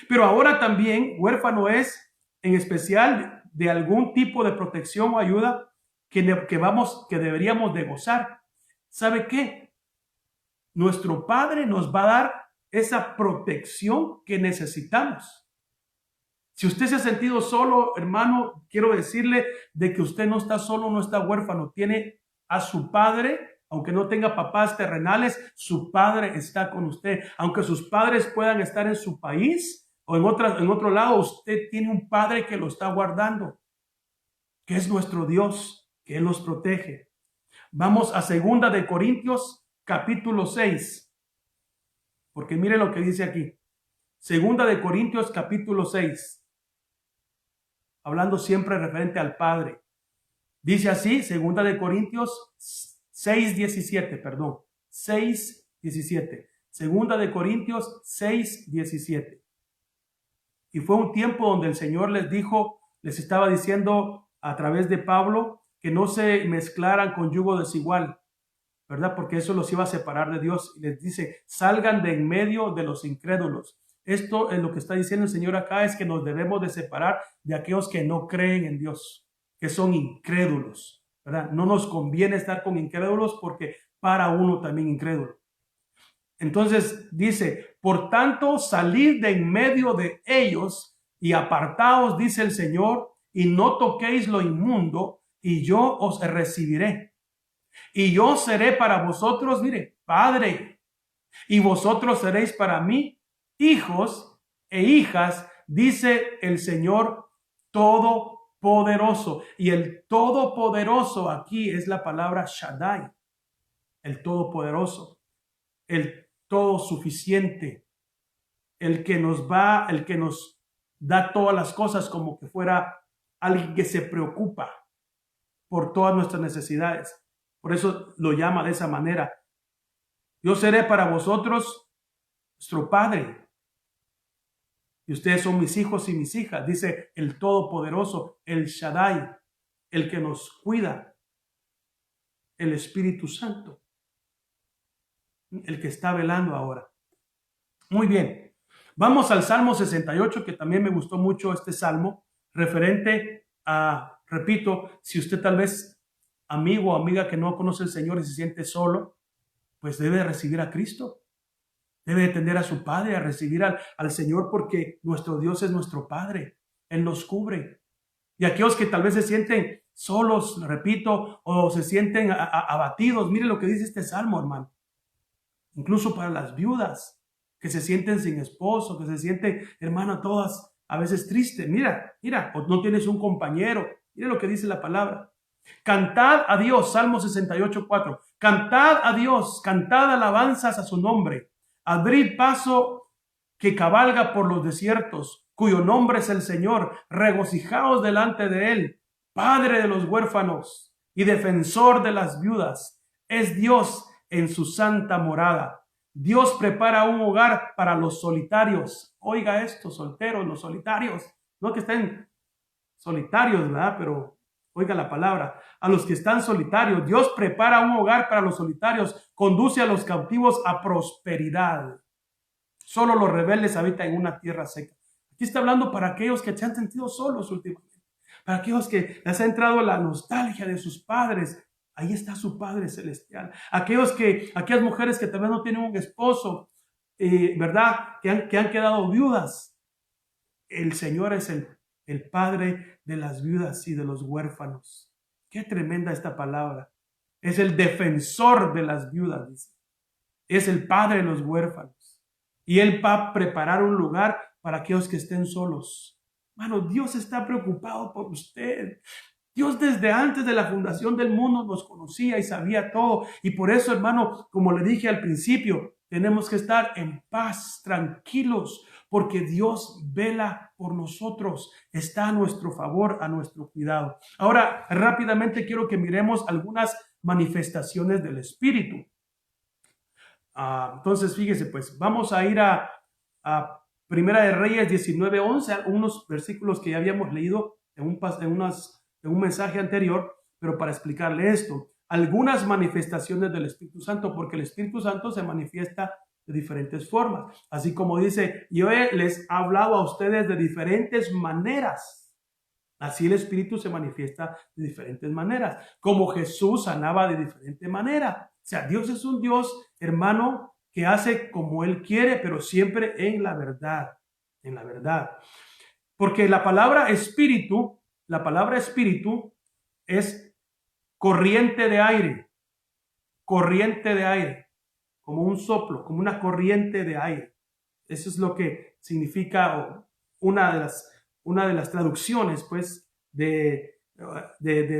Pero ahora también huérfano es, en especial, de algún tipo de protección o ayuda que deberíamos de gozar. ¿Sabe qué? Nuestro Padre nos va a dar esa protección que necesitamos. Si usted se ha sentido solo, hermano, quiero decirle de que usted no está solo, no está huérfano. Tiene a su Padre, aunque no tenga papás terrenales, su Padre está con usted. Aunque sus padres puedan estar en su país o en otro lado, usted tiene un Padre que lo está guardando, que es nuestro Dios, que Él nos protege. Vamos a 2 Corintios capítulo 6. Porque mire lo que dice aquí. 2 capítulo 6. Hablando siempre referente al Padre. Dice así, 2 6:17, perdón. 6:17. 2 6:17. Y fue un tiempo donde el Señor les estaba diciendo a través de Pablo que no se mezclaran con yugo desigual, ¿verdad? Porque eso los iba a separar de Dios. Y les dice, salgan de en medio de los incrédulos. Esto es lo que está diciendo el Señor acá, es que nos debemos de separar de aquellos que no creen en Dios, que son incrédulos, ¿verdad? No nos conviene estar con incrédulos porque para uno también incrédulo. Entonces dice, por tanto, salid de en medio de ellos y apartaos, dice el Señor, y no toquéis lo inmundo, y yo os recibiré. Y yo seré para vosotros, mire, Padre, y vosotros seréis para mí hijos e hijas, dice el Señor Todopoderoso. Y el Todopoderoso aquí es la palabra Shaddai, el Todopoderoso, el todo suficiente, el que nos da todas las cosas, como que fuera alguien que se preocupa por todas nuestras necesidades. Por eso lo llama de esa manera. Yo seré para vosotros vuestro Padre, y ustedes son mis hijos y mis hijas, dice el Todopoderoso, el Shaddai, el que nos cuida, el Espíritu Santo, el que está velando ahora. Muy bien, vamos al Salmo 68, que también me gustó mucho este salmo, referente a, repito, si usted tal vez, amigo o amiga que no conoce al Señor y se siente solo, pues debe recibir a Cristo. Debe atender a su Padre, a recibir al Señor, porque nuestro Dios es nuestro Padre. Él nos cubre. Y aquellos que tal vez se sienten solos, repito, o se sienten abatidos, mire lo que dice este salmo, hermano. Incluso para las viudas que se sienten sin esposo, que se sienten, hermano, todas a veces tristes. Mira, o no tienes un compañero. Mire lo que dice la palabra. Cantad a Dios, Salmo 68:4. Cantad a Dios, cantad alabanzas a su nombre. Abrid paso que cabalga por los desiertos, cuyo nombre es el Señor. Regocijaos delante de él. Padre de los huérfanos y defensor de las viudas. Es Dios en su santa morada. Dios prepara un hogar para los solitarios. Oiga esto, solteros, los solitarios. No que estén solitarios, ¿verdad? Pero oiga la palabra. A los que están solitarios. Dios prepara un hogar para los solitarios. Conduce a los cautivos a prosperidad. Solo los rebeldes habitan en una tierra seca. Aquí está hablando para aquellos que se han sentido solos últimamente. Para aquellos que les ha entrado la nostalgia de sus padres. Ahí está su Padre Celestial. Aquellas mujeres que tal vez no tienen un esposo, ¿verdad? Que han quedado viudas. El Señor es el Padre de las viudas y de los huérfanos. Qué tremenda esta palabra. Es el defensor de las viudas, dice. Es el Padre de los huérfanos. Y Él va a preparar un lugar para aquellos que estén solos. Hermano, Dios está preocupado por usted. Dios desde antes de la fundación del mundo nos conocía y sabía todo. Y por eso, hermano, como le dije al principio, tenemos que estar en paz, tranquilos, porque Dios vela por nosotros, está a nuestro favor, a nuestro cuidado. Ahora, rápidamente quiero que miremos algunas manifestaciones del Espíritu. Entonces, fíjese, pues vamos a ir a Primera de Reyes 19:11, unos versículos que ya habíamos leído en un mensaje anterior, pero para explicarle esto, algunas manifestaciones del Espíritu Santo, porque el Espíritu Santo se manifiesta de diferentes formas, así como dice, yo les he hablado a ustedes de diferentes maneras. Así el Espíritu se manifiesta de diferentes maneras, como Jesús sanaba de diferente manera. O sea, Dios es un Dios, hermano, que hace como Él quiere, pero siempre en la verdad, en la verdad. Porque la palabra espíritu es corriente de aire, como un soplo, como una corriente de aire. Eso es lo que significa una de las traducciones, pues, de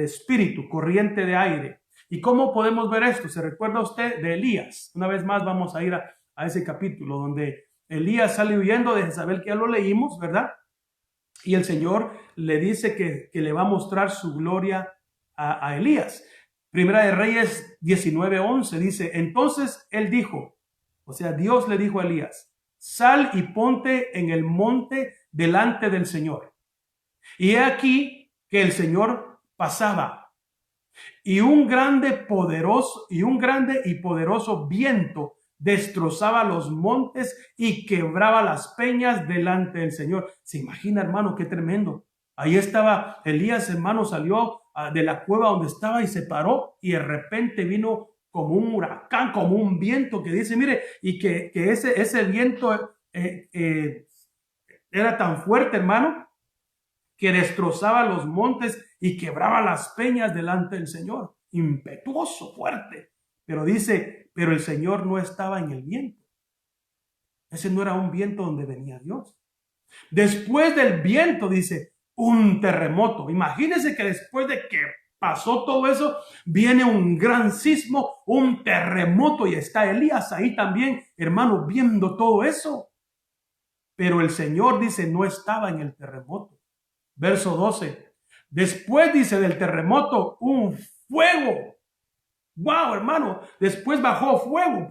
espíritu, corriente de aire. ¿Y cómo podemos ver esto? ¿Se recuerda usted de Elías? Una vez más vamos a ir a ese capítulo donde Elías sale huyendo de Jezabel, que ya lo leímos, ¿verdad? Y el Señor le dice que le va a mostrar su gloria a Elías. Primera de Reyes 19:11 dice, entonces él dijo, o sea, Dios le dijo a Elías, sal y ponte en el monte delante del Señor. Y he aquí que el Señor pasaba y un grande y poderoso viento destrozaba los montes y quebraba las peñas delante del Señor. Se imagina, hermano, qué tremendo. Ahí estaba Elías, hermano, salió de la cueva donde estaba y se paró y de repente vino como un huracán, como un viento que dice, mire, y que ese viento era tan fuerte, hermano, que destrozaba los montes y quebraba las peñas delante del Señor. Impetuoso, fuerte. Pero dice, pero el Señor no estaba en el viento. Ese no era un viento donde venía Dios. Después del viento, dice, un terremoto. Imagínense que después de que pasó todo eso, viene un gran sismo, un terremoto, y está Elías ahí también, hermano, viendo todo eso. Pero el Señor, dice, no estaba en el terremoto. Verso 12. Después, dice, del terremoto, un fuego. Wow, hermano. Después bajó fuego.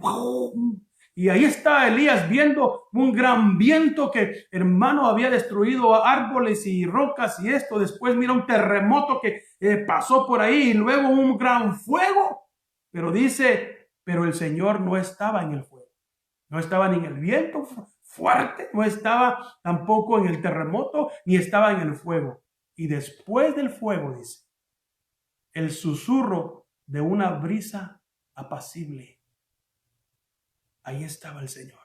Y ahí está Elías viendo un gran viento que, hermano, había destruido árboles y rocas y esto. Después mira un terremoto que pasó por ahí y luego un gran fuego. Pero dice, pero el Señor no estaba en el fuego. No estaba ni en el viento fuerte, no estaba tampoco en el terremoto, ni estaba en el fuego. Y después del fuego, dice, el susurro de una brisa apacible. Ahí estaba el Señor.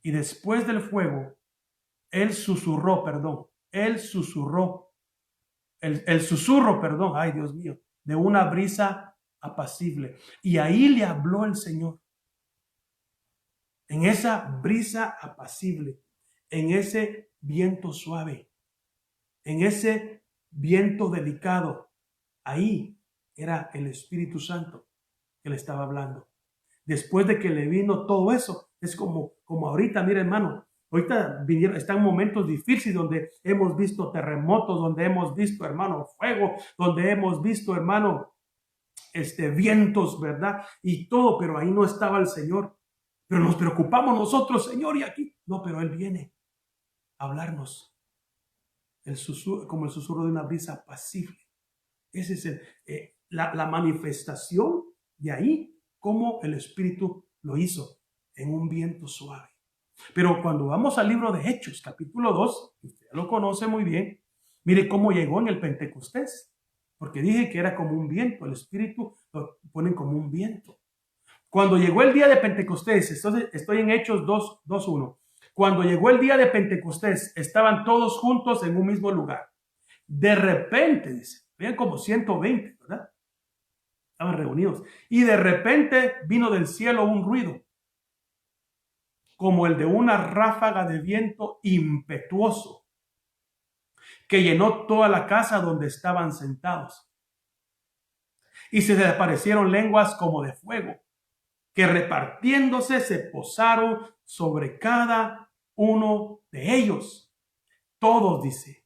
Y después del fuego, el susurro, ay Dios mío, de una brisa apacible. Y ahí le habló el Señor. En esa brisa apacible, en ese viento suave, en ese viento delicado, ahí era el Espíritu Santo que le estaba hablando. Después de que le vino todo eso, es como ahorita, mire hermano, ahorita están momentos difíciles donde hemos visto terremotos, donde hemos visto, hermano, fuego, donde hemos visto, hermano, vientos, ¿verdad? Y todo, pero ahí no estaba el Señor. Pero nos preocupamos nosotros, Señor, y aquí. No, pero Él viene a hablarnos. Como el susurro de una brisa apacible. Esa es la manifestación de ahí, como el Espíritu lo hizo en un viento suave. Pero cuando vamos al libro de Hechos, capítulo 2, que usted lo conoce muy bien, mire cómo llegó en el Pentecostés. Porque dije que era como un viento, el Espíritu lo ponen como un viento. Cuando llegó el día de Pentecostés, estoy en Hechos 2:1. Cuando llegó el día de Pentecostés, estaban todos juntos en un mismo lugar. De repente, dice, vean como 120, ¿verdad? Estaban reunidos. Y de repente vino del cielo un ruido, como el de una ráfaga de viento impetuoso, que llenó toda la casa donde estaban sentados. Y se les aparecieron lenguas como de fuego, que repartiéndose se posaron sobre cada uno de ellos. Todos, dice,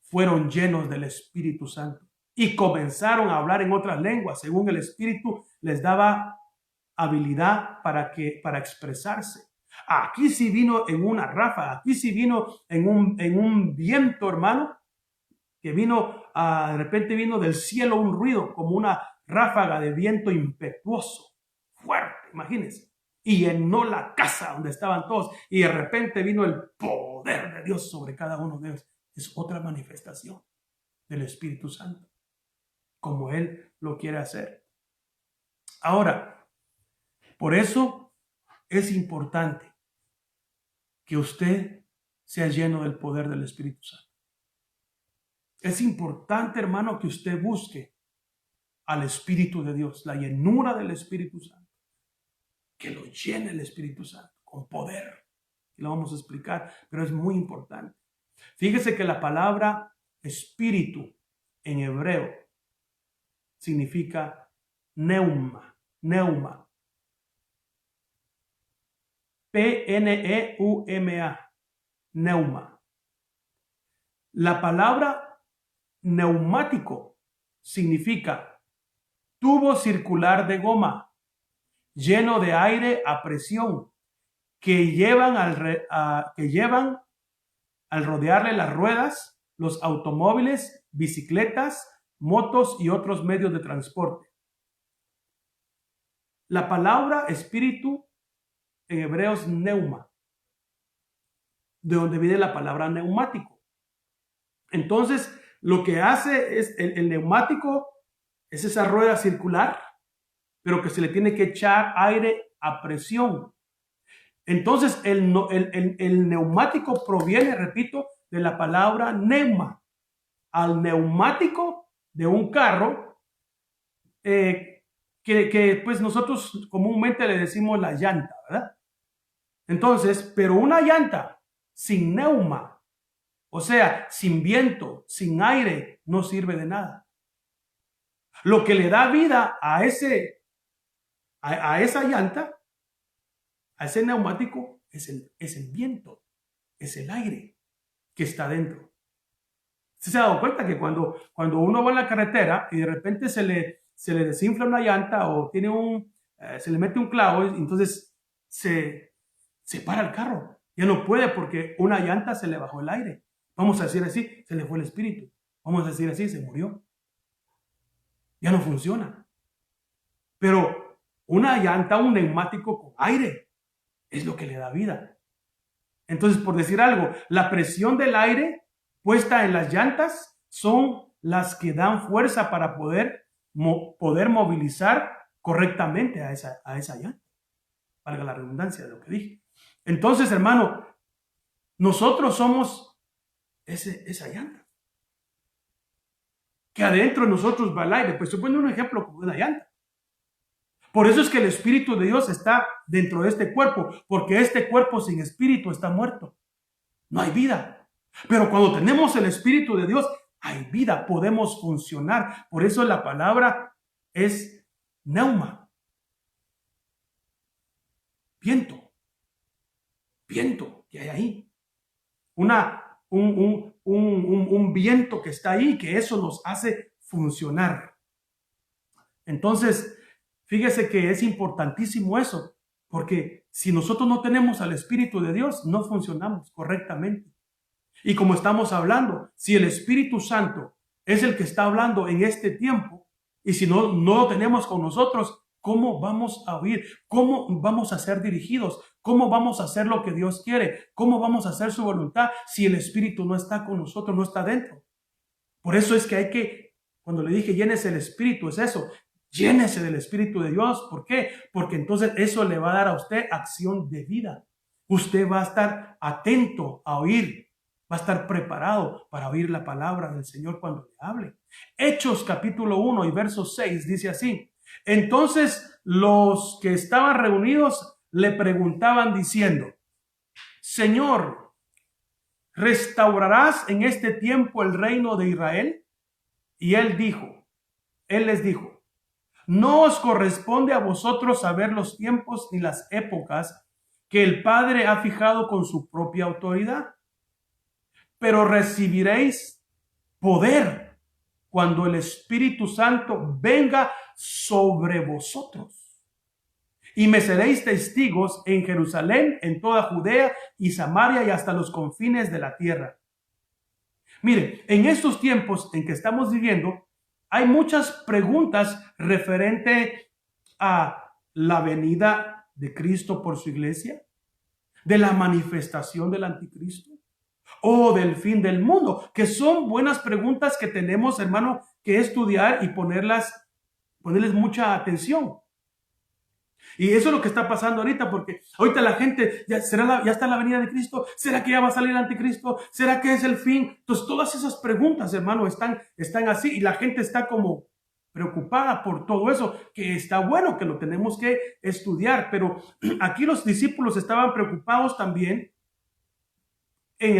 fueron llenos del Espíritu Santo y comenzaron a hablar en otras lenguas, según el Espíritu les daba habilidad para expresarse. Aquí sí vino en una ráfaga, aquí sí vino en un viento, hermano, que vino, de repente vino del cielo un ruido, como una ráfaga de viento impetuoso, fuerte, imagínense, y llenó la casa donde estaban todos, y de repente vino el poder de Dios sobre cada uno de ellos. Es otra manifestación del Espíritu Santo, como Él lo quiere hacer. Ahora, por eso es importante que usted sea lleno del poder del Espíritu Santo. Es importante, hermano, que usted busque al Espíritu de Dios, la llenura del Espíritu Santo, que lo llene el Espíritu Santo con poder. Y lo vamos a explicar, pero es muy importante. Fíjese que la palabra espíritu en hebreo significa neuma, P-N-E-U-M-A, neuma. La palabra neumático significa tubo circular de goma lleno de aire a presión que llevan al rodearle las ruedas, los automóviles, bicicletas, motos y otros medios de transporte. La palabra espíritu en hebreo es neuma, de donde viene la palabra neumático. Entonces, lo que hace es el neumático es esa rueda circular, pero que se le tiene que echar aire a presión. Entonces, el neumático proviene, repito, de la palabra neuma. Al neumático de un carro, que pues nosotros comúnmente le decimos la llanta, ¿verdad? Entonces, pero una llanta sin neuma, o sea, sin viento, sin aire, no sirve de nada. Lo que le da vida a esa llanta, a ese neumático, es el viento, es el aire que está dentro. ¿Se ha dado cuenta que cuando uno va en la carretera y de repente se le desinfla una llanta o se le mete un clavo, entonces se para el carro? Ya no puede porque una llanta se le bajó el aire. Vamos a decir así, se le fue el espíritu. Vamos a decir así, se murió. Ya no funciona. Pero una llanta, un neumático con aire, es lo que le da vida. Entonces, por decir algo, la presión del aire puesta en las llantas son las que dan fuerza para poder movilizar correctamente a esa llanta. Valga la redundancia de lo que dije. Entonces, hermano, nosotros somos esa llanta. Que adentro de nosotros va el aire. Pues estoy poniendo un ejemplo como una llanta. Por eso es que el Espíritu de Dios está dentro de este cuerpo, porque este cuerpo sin Espíritu está muerto. No hay vida. Pero cuando tenemos el Espíritu de Dios, hay vida, podemos funcionar. Por eso la palabra es neuma. Viento que hay ahí. Un viento que está ahí, que eso nos hace funcionar. Entonces, fíjese que es importantísimo eso, porque si nosotros no tenemos al Espíritu de Dios, no funcionamos correctamente. Y como estamos hablando, si el Espíritu Santo es el que está hablando en este tiempo, y si no lo tenemos con nosotros, ¿cómo vamos a oír? ¿Cómo vamos a ser dirigidos? ¿Cómo vamos a hacer lo que Dios quiere? ¿Cómo vamos a hacer su voluntad si el Espíritu no está con nosotros, no está dentro? Por eso es que cuando le dije llénese el Espíritu, es eso. Llénese del Espíritu de Dios. ¿Por qué? Porque entonces eso le va a dar a usted acción de vida. Usted va a estar atento a oír. Va a estar preparado para oír la palabra del Señor cuando le hable. Hechos capítulo 1 y verso 6 dice así. Entonces los que estaban reunidos le preguntaban diciendo, Señor, ¿restaurarás en este tiempo el reino de Israel? Y él les dijo, no os corresponde a vosotros saber los tiempos ni las épocas que el Padre ha fijado con su propia autoridad, pero recibiréis poder cuando el Espíritu Santo venga sobre vosotros. Y me seréis testigos en Jerusalén, en toda Judea y Samaria y hasta los confines de la tierra. Mire, en estos tiempos en que estamos viviendo, hay muchas preguntas referente a la venida de Cristo por su iglesia, de la manifestación del anticristo o del fin del mundo, que son buenas preguntas que tenemos, hermano, que estudiar y ponerles mucha atención. Y eso es lo que está pasando ahorita, porque ahorita la gente, ya está la venida de Cristo, ¿será que ya va a salir el anticristo? ¿Será que es el fin? Entonces todas esas preguntas, hermano, están así, y la gente está como preocupada por todo eso, que está bueno, que lo tenemos que estudiar, pero aquí los discípulos estaban preocupados también en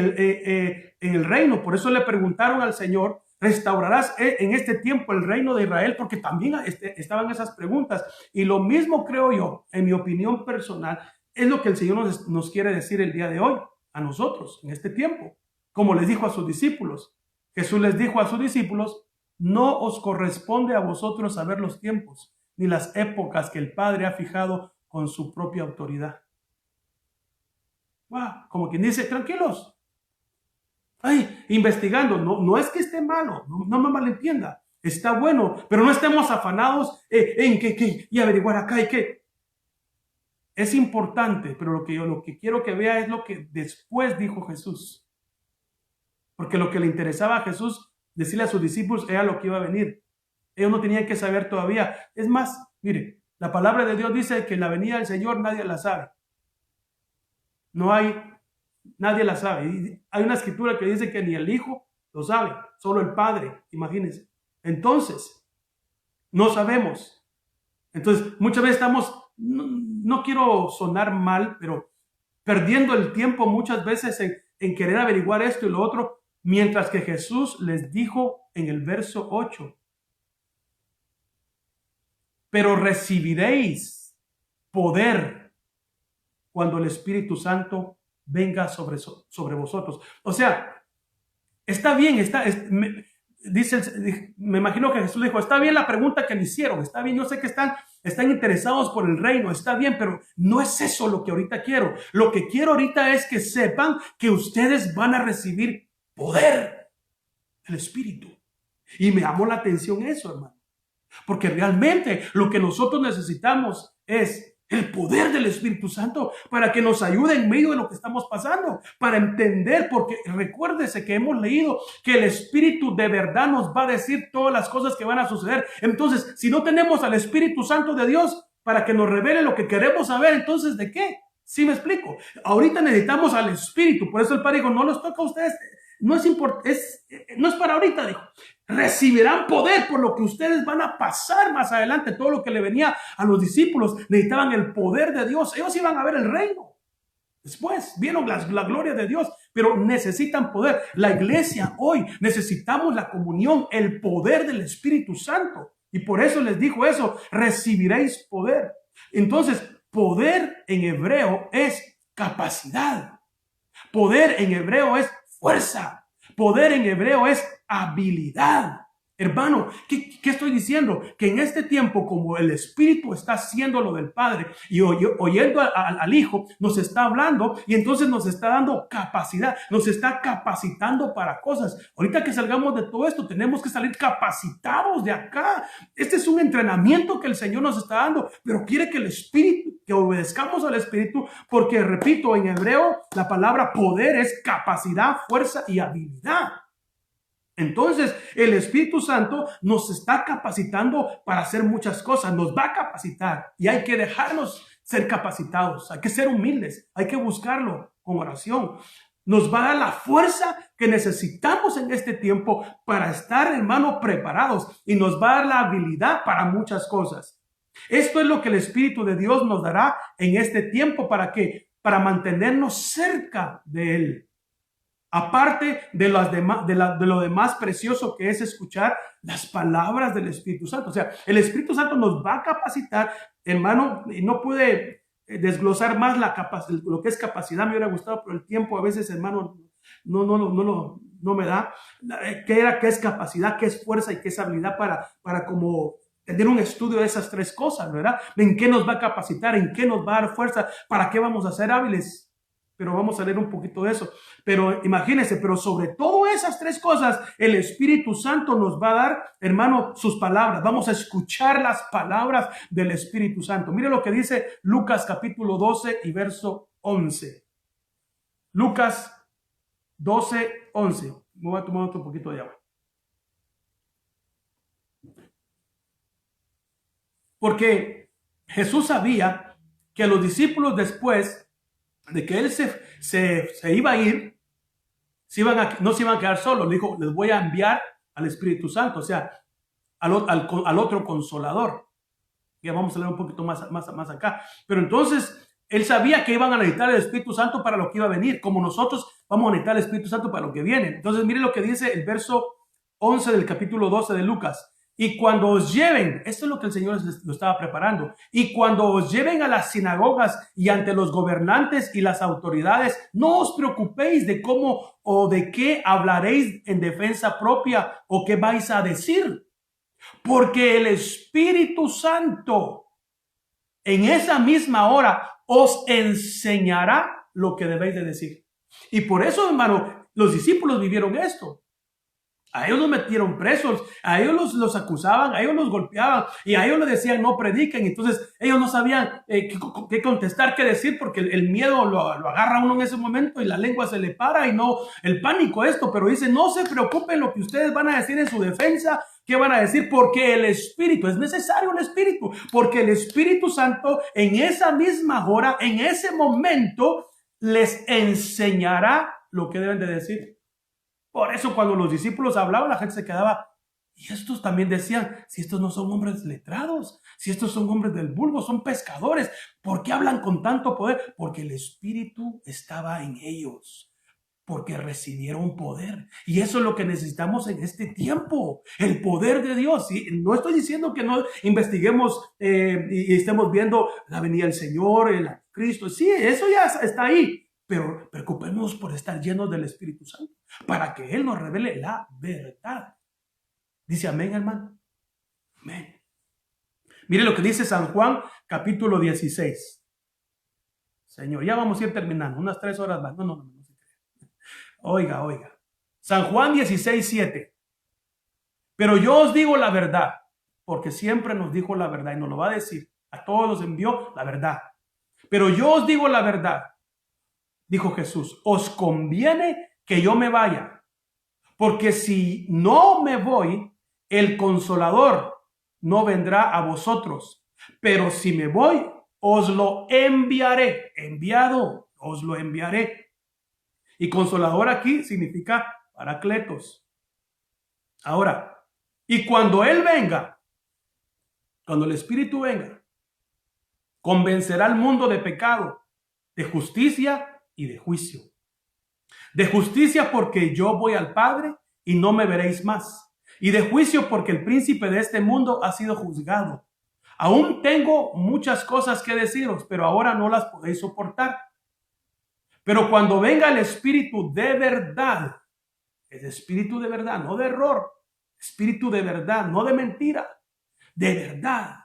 el reino. Por eso le preguntaron al Señor, ¿restaurarás en este tiempo el reino de Israel? Porque también estaban esas preguntas. Y lo mismo creo yo, en mi opinión personal, es lo que el Señor nos quiere decir el día de hoy, a nosotros, en este tiempo. Como les dijo a sus discípulos. Jesús les dijo a sus discípulos, no os corresponde a vosotros saber los tiempos, ni las épocas que el Padre ha fijado con su propia autoridad. Wow, como quien dice, tranquilos. Ay, investigando, no es que esté malo, no me malentienda, está bueno, pero no estemos afanados en que y averiguar acá y qué. Es importante, pero lo que quiero que vea es lo que después dijo Jesús. Porque lo que le interesaba a Jesús decirle a sus discípulos era lo que iba a venir. Ellos no tenían que saber todavía. Es más, mire, la palabra de Dios dice que la venida del Señor nadie la sabe. Nadie la sabe. Y hay una escritura que dice que ni el Hijo lo sabe, solo el Padre, imagínense. Entonces, no sabemos. Entonces, muchas veces estamos, no quiero sonar mal, pero perdiendo el tiempo muchas veces en querer averiguar esto y lo otro, mientras que Jesús les dijo en el verso 8, pero recibiréis poder cuando el Espíritu Santo venga sobre vosotros. O sea, está bien, me imagino que Jesús dijo, está bien la pregunta que me hicieron, está bien, yo sé que están interesados por el reino, está bien, pero no es eso lo que ahorita quiero. Lo que quiero ahorita es que sepan que ustedes van a recibir poder del Espíritu. Y me llamó la atención eso, hermano, porque realmente lo que nosotros necesitamos es el poder del Espíritu Santo para que nos ayude en medio de lo que estamos pasando, para entender, porque recuérdese que hemos leído que el Espíritu de verdad nos va a decir todas las cosas que van a suceder. Entonces, si no tenemos al Espíritu Santo de Dios para que nos revele lo que queremos saber, entonces, ¿de qué? ¿Sí me explico? Ahorita necesitamos al Espíritu, por eso el Padre dijo, no les toca a ustedes, no es para ahorita, dijo. Recibirán poder por lo que ustedes van a pasar más adelante. Todo lo que le venía a los discípulos, necesitaban el poder de Dios. Ellos iban a ver el reino. Después vieron la gloria de Dios, pero necesitan poder. La iglesia hoy necesitamos la comunión, el poder del Espíritu Santo. Y por eso les dijo eso, recibiréis poder. Entonces, poder en hebreo es capacidad. Poder en hebreo es fuerza. Poder en hebreo es habilidad. Hermano, ¿qué estoy diciendo? Que en este tiempo, como el Espíritu está haciendo lo del Padre y oyendo al Hijo, nos está hablando y entonces nos está dando capacidad, nos está capacitando para cosas. Ahorita que salgamos de todo esto, tenemos que salir capacitados de acá. Este es un entrenamiento que el Señor nos está dando, pero quiere que el Espíritu, que obedezcamos al Espíritu, porque repito, en hebreo la palabra poder es capacidad, fuerza y habilidad. Entonces, el Espíritu Santo nos está capacitando para hacer muchas cosas, nos va a capacitar y hay que dejarnos ser capacitados, hay que ser humildes, hay que buscarlo con oración. Nos va a dar la fuerza que necesitamos en este tiempo para estar, hermano, preparados y nos va a dar la habilidad para muchas cosas. Esto es lo que el Espíritu de Dios nos dará en este tiempo para mantenernos cerca de Él. Aparte de lo demás precioso que es escuchar las palabras del Espíritu Santo. O sea, el Espíritu Santo nos va a capacitar, hermano, y no pude desglosar más lo que es capacidad, me hubiera gustado, pero el tiempo a veces, hermano, no me da. ¿Qué es capacidad, qué es fuerza y qué es habilidad para como tener un estudio de esas tres cosas, ¿verdad? En qué nos va a capacitar, en qué nos va a dar fuerza, para qué vamos a ser hábiles. Pero vamos a leer un poquito de eso. Pero imagínense, pero sobre todo esas tres cosas, el Espíritu Santo nos va a dar, hermano, sus palabras. Vamos a escuchar las palabras del Espíritu Santo. Mire lo que dice Lucas capítulo 12 y verso 11. Lucas 12, 11. Me voy a tomar otro poquito de agua. Porque Jesús sabía que los discípulos, después de que él se iba a ir, no se iban a quedar solos. Le dijo, les voy a enviar al Espíritu Santo, o sea, al otro consolador. Ya vamos a leer un poquito más acá. Pero entonces, él sabía que iban a necesitar el Espíritu Santo para lo que iba a venir, como nosotros vamos a necesitar el Espíritu Santo para lo que viene. Entonces, mire lo que dice el verso 11 del capítulo 12 de Lucas. Y cuando os lleven, esto es lo que el Señor lo estaba preparando, y cuando os lleven a las sinagogas y ante los gobernantes y las autoridades, no os preocupéis de cómo o de qué hablaréis en defensa propia o qué vais a decir, porque el Espíritu Santo en esa misma hora os enseñará lo que debéis de decir. Y por eso, hermano, los discípulos vivieron esto. A ellos los metieron presos, a ellos los acusaban, a ellos los golpeaban y a ellos les decían no prediquen. Entonces ellos no sabían qué contestar, qué decir, porque el miedo lo agarra a uno en ese momento y la lengua se le para y no el pánico esto. Pero dice, no se preocupen lo que ustedes van a decir en su defensa. ¿Qué van a decir? Porque el Espíritu, es necesario el Espíritu, porque el Espíritu Santo en esa misma hora, en ese momento, les enseñará lo que deben de decir. Por eso cuando los discípulos hablaban, la gente se quedaba, y estos también decían, si estos no son hombres letrados, si estos son hombres del vulgo, son pescadores, ¿por qué hablan con tanto poder? Porque el Espíritu estaba en ellos, porque recibieron poder. Y eso es lo que necesitamos en este tiempo, el poder de Dios. Y no estoy diciendo que no investiguemos y estemos viendo la venida del Señor, el Cristo. Sí, eso ya está ahí. Pero preocupémonos por estar llenos del Espíritu Santo, para que Él nos revele la verdad. Dice amén, hermano. Amén. Mire lo que dice San Juan, capítulo 16. Señor, ya vamos a ir terminando, unas 3 horas más. No se crea. Oiga. San Juan 16, 7. Pero yo os digo la verdad, porque siempre nos dijo la verdad y nos lo va a decir. A todos nos envió la verdad. Pero yo os digo la verdad. Dijo Jesús, os conviene que yo me vaya, porque si no me voy, el Consolador no vendrá a vosotros, pero si me voy, os lo enviaré. Enviado, os lo enviaré. Y Consolador aquí significa Paracletos. Ahora, y cuando Él venga, cuando el Espíritu venga, convencerá al mundo de pecado, de justicia y de juicio. De justicia porque yo voy al Padre y no me veréis más. Y de juicio porque el príncipe de este mundo ha sido juzgado. Aún tengo muchas cosas que deciros, pero ahora no las podéis soportar. Pero cuando venga el Espíritu de verdad, el Espíritu de verdad, no de error, Espíritu de verdad, no de mentira, de verdad,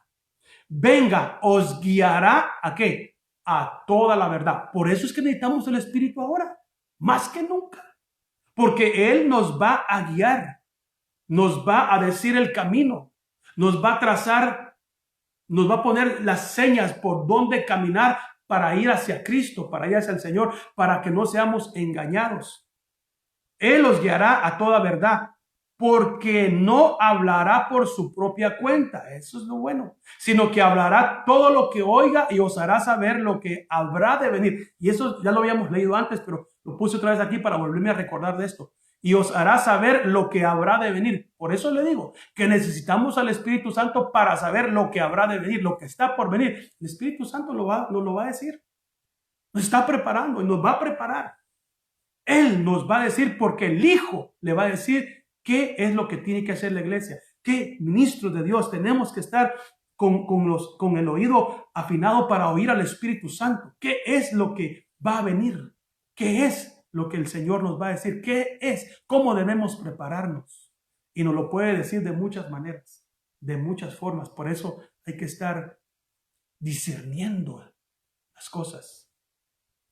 venga, os guiará ¿a qué? A toda la verdad. Por eso es que necesitamos el Espíritu ahora, más que nunca, porque Él nos va a guiar, nos va a decir el camino, nos va a trazar, nos va a poner las señas por dónde caminar para ir hacia Cristo, para ir hacia el Señor, para que no seamos engañados. Él os guiará a toda verdad, porque no hablará por su propia cuenta, eso es lo bueno, sino que hablará todo lo que oiga y os hará saber lo que habrá de venir. Y eso ya lo habíamos leído antes, pero lo puse otra vez aquí para volverme a recordar de esto. Y os hará saber lo que habrá de venir. Por eso le digo que necesitamos al Espíritu Santo para saber lo que habrá de venir, lo que está por venir. El Espíritu Santo nos lo va a decir. Nos está preparando y nos va a preparar. Él nos va a decir, porque el Hijo le va a decir qué es lo que tiene que hacer la iglesia, qué ministros de Dios tenemos que estar con el oído afinado para oír al Espíritu Santo. ¿Qué es lo que va a venir? ¿Qué es lo que el Señor nos va a decir? ¿Qué es? ¿Cómo debemos prepararnos? Y nos lo puede decir de muchas maneras. de muchas formas. Por eso hay que estar discerniendo las cosas.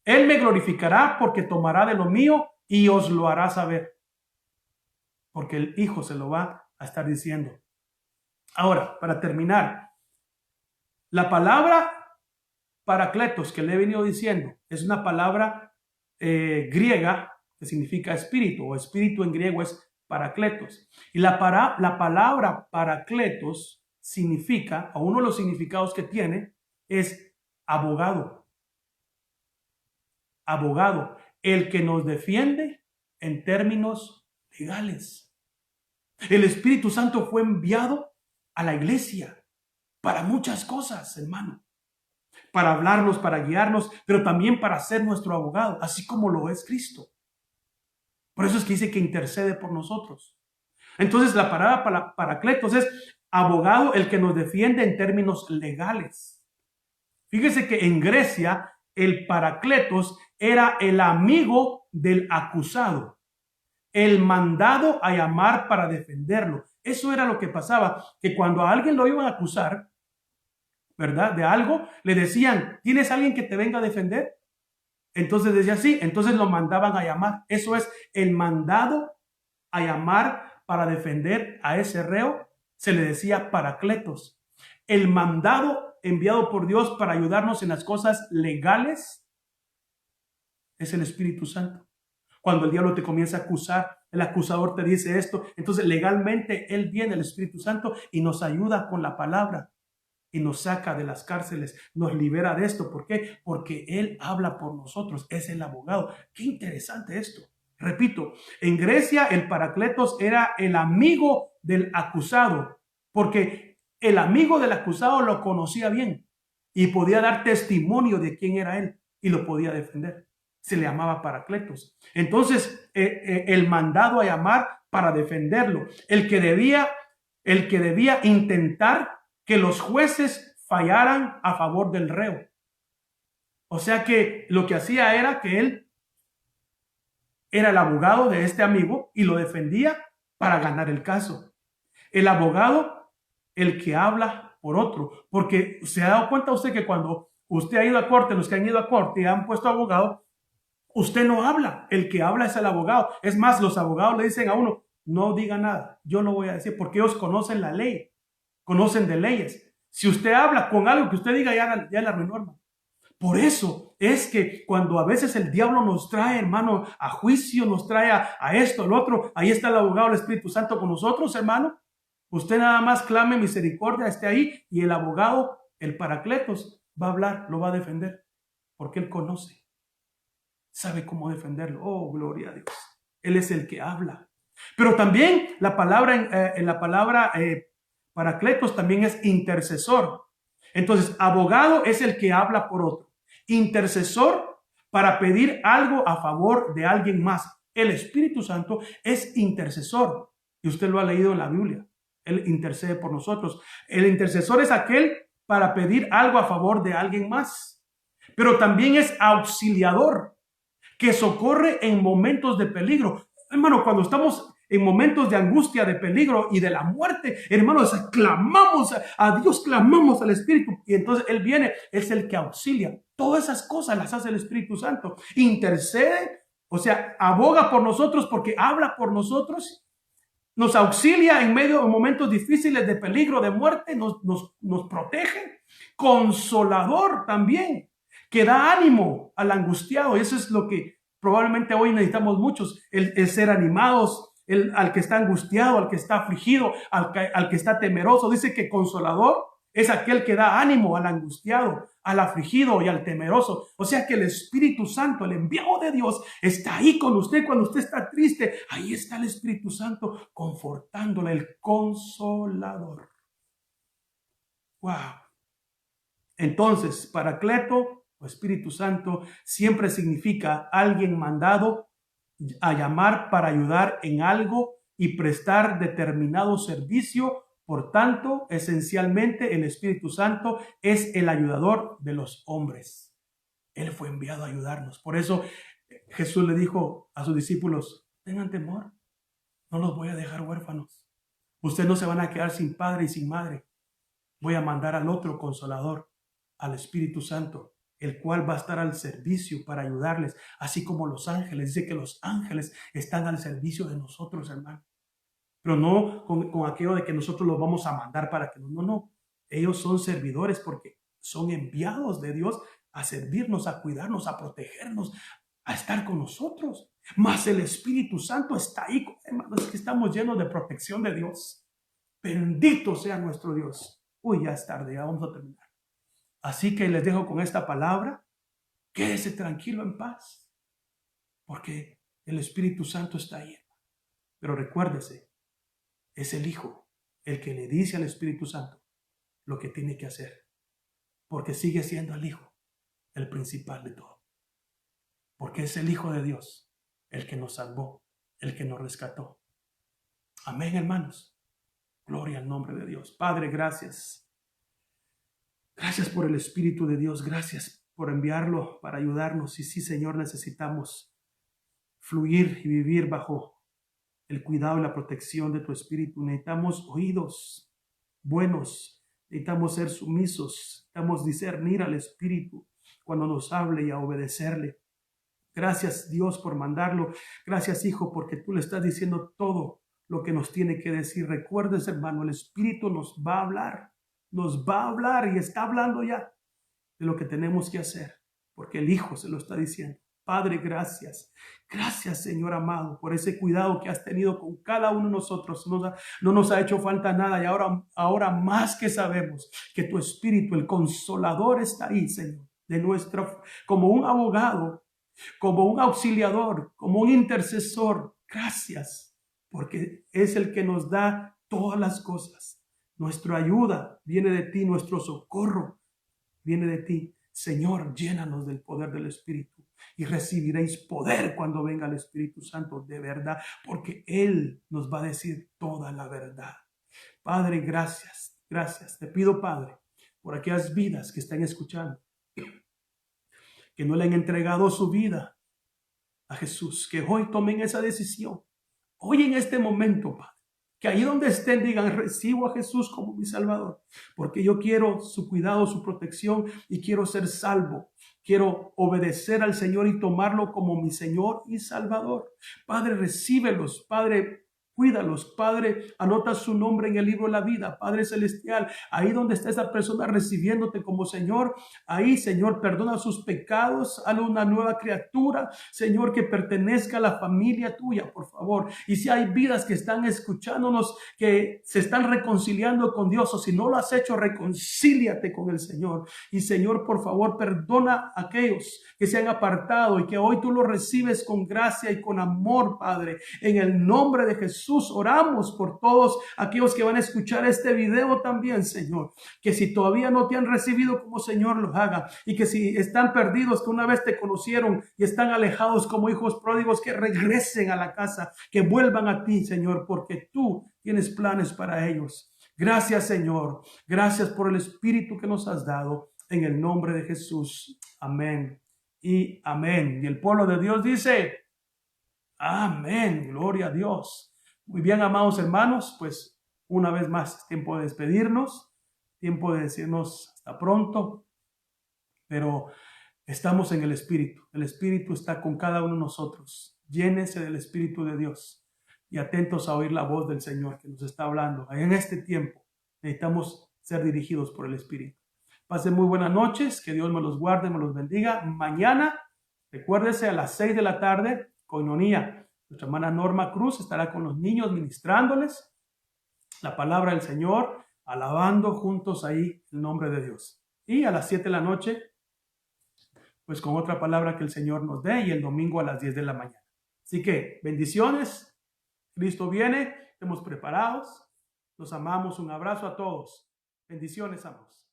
Él me glorificará porque tomará de lo mío y os lo hará saber. Porque el Hijo se lo va a estar diciendo. Ahora, para terminar, la palabra Paracletos que le he venido diciendo es una palabra griega que significa espíritu, o espíritu en griego es Paracletos. Y la palabra Paracletos significa, o uno de los significados que tiene, es abogado. Abogado, el que nos defiende en términos legales. El Espíritu Santo fue enviado a la iglesia para muchas cosas, hermano. Para hablarnos, para guiarnos, pero también para ser nuestro abogado, así como lo es Cristo. Por eso es que dice que intercede por nosotros. Entonces la palabra Paracletos es abogado, el que nos defiende en términos legales. Fíjese que en Grecia el Paracletos era el amigo del acusado, el mandado a llamar para defenderlo. Eso era lo que pasaba, que cuando a alguien lo iban a acusar, ¿verdad? De algo, le decían, ¿tienes alguien que te venga a defender? Entonces decía sí, entonces lo mandaban a llamar. Eso es el mandado a llamar para defender a ese reo, se le decía Paracletos. El mandado enviado por Dios para ayudarnos en las cosas legales es el Espíritu Santo. Cuando el diablo te comienza a acusar, el acusador te dice esto, entonces legalmente él viene, el Espíritu Santo, y nos ayuda con la palabra. Y nos saca de las cárceles, nos libera de esto. ¿Por qué? Porque Él habla por nosotros, es el abogado. Qué interesante esto. Repito, en Grecia el Paracletos era el amigo del acusado, porque el amigo del acusado lo conocía bien y podía dar testimonio de quién era él y lo podía defender. Se le llamaba Paracletos. Entonces, el mandado a llamar para defenderlo, el que debía intentar que los jueces fallaran a favor del reo. O sea que lo que hacía era que él era el abogado de este amigo y lo defendía para ganar el caso. El abogado, el que habla por otro. Porque se ha dado cuenta usted que cuando usted ha ido a corte, los que han ido a corte y han puesto abogado, usted no habla. El que habla es el abogado. Es más, los abogados le dicen a uno, no diga nada, yo lo voy a decir, porque ellos conocen la ley. Conocen de leyes. Si usted habla con algo que usted diga, ya la arruinó, hermano. Por eso es que cuando a veces el diablo nos trae, hermano, a juicio, nos trae a esto, al otro, ahí está el abogado, el Espíritu Santo con nosotros, hermano. Usted nada más clame misericordia, esté ahí, y el abogado, el Paracletos, va a hablar, lo va a defender, porque él conoce, sabe cómo defenderlo. Oh, gloria a Dios. Él es el que habla. Pero también la palabra Paracletos también es intercesor. Entonces, abogado es el que habla por otro. Intercesor para pedir algo a favor de alguien más. El Espíritu Santo es intercesor. Y usted lo ha leído en la Biblia. Él intercede por nosotros. El intercesor es aquel para pedir algo a favor de alguien más. Pero también es auxiliador, que socorre en momentos de peligro. Hermano, cuando estamos en momentos de angustia, de peligro y de la muerte, hermanos, clamamos a Dios, clamamos al Espíritu, y entonces Él viene, es el que auxilia. Todas esas cosas las hace el Espíritu Santo. Intercede, o sea, aboga por nosotros porque habla por nosotros, nos auxilia en medio de momentos difíciles de peligro, de muerte, nos protege. Consolador también, que da ánimo al angustiado. Y eso es lo que probablemente hoy necesitamos muchos, el ser animados, al que está angustiado, al que está afligido, al que está temeroso. Dice que consolador es aquel que da ánimo al angustiado, al afligido y al temeroso. O sea que el Espíritu Santo, el enviado de Dios, está ahí con usted cuando usted está triste. Ahí está el Espíritu Santo confortándole, el consolador. Wow. Entonces, Paracleto o Espíritu Santo siempre significa alguien mandado a llamar para ayudar en algo y prestar determinado servicio. Por tanto, esencialmente el Espíritu Santo es el ayudador de los hombres. Él fue enviado a ayudarnos. Por eso Jesús le dijo a sus discípulos, tengan temor, no los voy a dejar huérfanos. Ustedes no se van a quedar sin padre y sin madre. Voy a mandar al otro consolador, al Espíritu Santo, el cual va a estar al servicio para ayudarles, así como los ángeles. Dice que los ángeles están al servicio de nosotros, hermano. Pero no con aquello de que nosotros los vamos a mandar para que no. Ellos son servidores porque son enviados de Dios a servirnos, a cuidarnos, a protegernos, a estar con nosotros. Mas el Espíritu Santo está ahí, hermanos, es que estamos llenos de protección de Dios. Bendito sea nuestro Dios. Uy, ya es tarde, ya vamos a terminar. Así que les dejo con esta palabra. Quédese tranquilo en paz, porque el Espíritu Santo está ahí. Pero recuérdese, es el Hijo el que le dice al Espíritu Santo lo que tiene que hacer, porque sigue siendo el Hijo el principal de todo, porque es el Hijo de Dios el que nos salvó, el que nos rescató. Amén, hermanos. Gloria al nombre de Dios. Padre, gracias. Gracias por el Espíritu de Dios. Gracias por enviarlo para ayudarnos. Y sí, Señor, necesitamos fluir y vivir bajo el cuidado y la protección de tu Espíritu. Necesitamos oídos buenos. Necesitamos ser sumisos. Necesitamos discernir al Espíritu cuando nos hable y a obedecerle. Gracias, Dios, por mandarlo. Gracias, Hijo, porque tú le estás diciendo todo lo que nos tiene que decir. Recuerdes, hermano, el Espíritu nos va a hablar. Nos va a hablar y está hablando ya de lo que tenemos que hacer, porque el Hijo se lo está diciendo. Padre, gracias. Gracias, Señor amado, por ese cuidado que has tenido con cada uno de nosotros. No nos ha hecho falta nada y ahora más que sabemos que tu Espíritu, el Consolador, está ahí, Señor, como un abogado, como un auxiliador, como un intercesor. Gracias, porque es el que nos da todas las cosas. Nuestra ayuda viene de ti, nuestro socorro viene de ti. Señor, llénanos del poder del Espíritu y recibiréis poder cuando venga el Espíritu Santo de verdad, porque Él nos va a decir toda la verdad. Padre, gracias, gracias. Te pido, Padre, por aquellas vidas que están escuchando, que no le han entregado su vida a Jesús, que hoy tomen esa decisión. Hoy en este momento, Padre, que ahí donde estén digan, recibo a Jesús como mi Salvador, porque yo quiero su cuidado, su protección y quiero ser salvo. Quiero obedecer al Señor y tomarlo como mi Señor y Salvador. Padre, recíbelos. Padre, cuídalos. Padre, anota su nombre en el libro de la vida. Padre celestial, ahí donde está esa persona recibiéndote como Señor, ahí, Señor, perdona sus pecados, hazle una nueva criatura, Señor, que pertenezca a la familia tuya, por favor. Y si hay vidas que están escuchándonos, que se están reconciliando con Dios, o si no lo has hecho, reconcíliate con el Señor. Y Señor, por favor, perdona a aquellos que se han apartado y que hoy tú los recibes con gracia y con amor, Padre. En el nombre de Jesús oramos por todos aquellos que van a escuchar este video también, Señor. Que si todavía no te han recibido como Señor, los haga. Y que si están perdidos, que una vez te conocieron y están alejados como hijos pródigos, que regresen a la casa, que vuelvan a ti, Señor, porque tú tienes planes para ellos. Gracias, Señor. Gracias por el Espíritu que nos has dado. En el nombre de Jesús. Amén y amén. Y el pueblo de Dios dice, amén. Gloria a Dios. Muy bien, amados hermanos, pues una vez más es tiempo de despedirnos, tiempo de decirnos hasta pronto, pero estamos en el Espíritu. El Espíritu está con cada uno de nosotros. Llénese del Espíritu de Dios y atentos a oír la voz del Señor que nos está hablando. En este tiempo necesitamos ser dirigidos por el Espíritu. Pasen muy buenas noches, que Dios me los guarde, me los bendiga. Mañana, recuérdese, a las 6 de la tarde, coinonía. Nuestra hermana Norma Cruz estará con los niños ministrándoles la palabra del Señor, alabando juntos ahí el nombre de Dios. Y a las 7 de la noche, pues con otra palabra que el Señor nos dé, y el domingo a las 10 de la mañana. Así que bendiciones, Cristo viene, estemos preparados, los amamos, un abrazo a todos. Bendiciones, amados.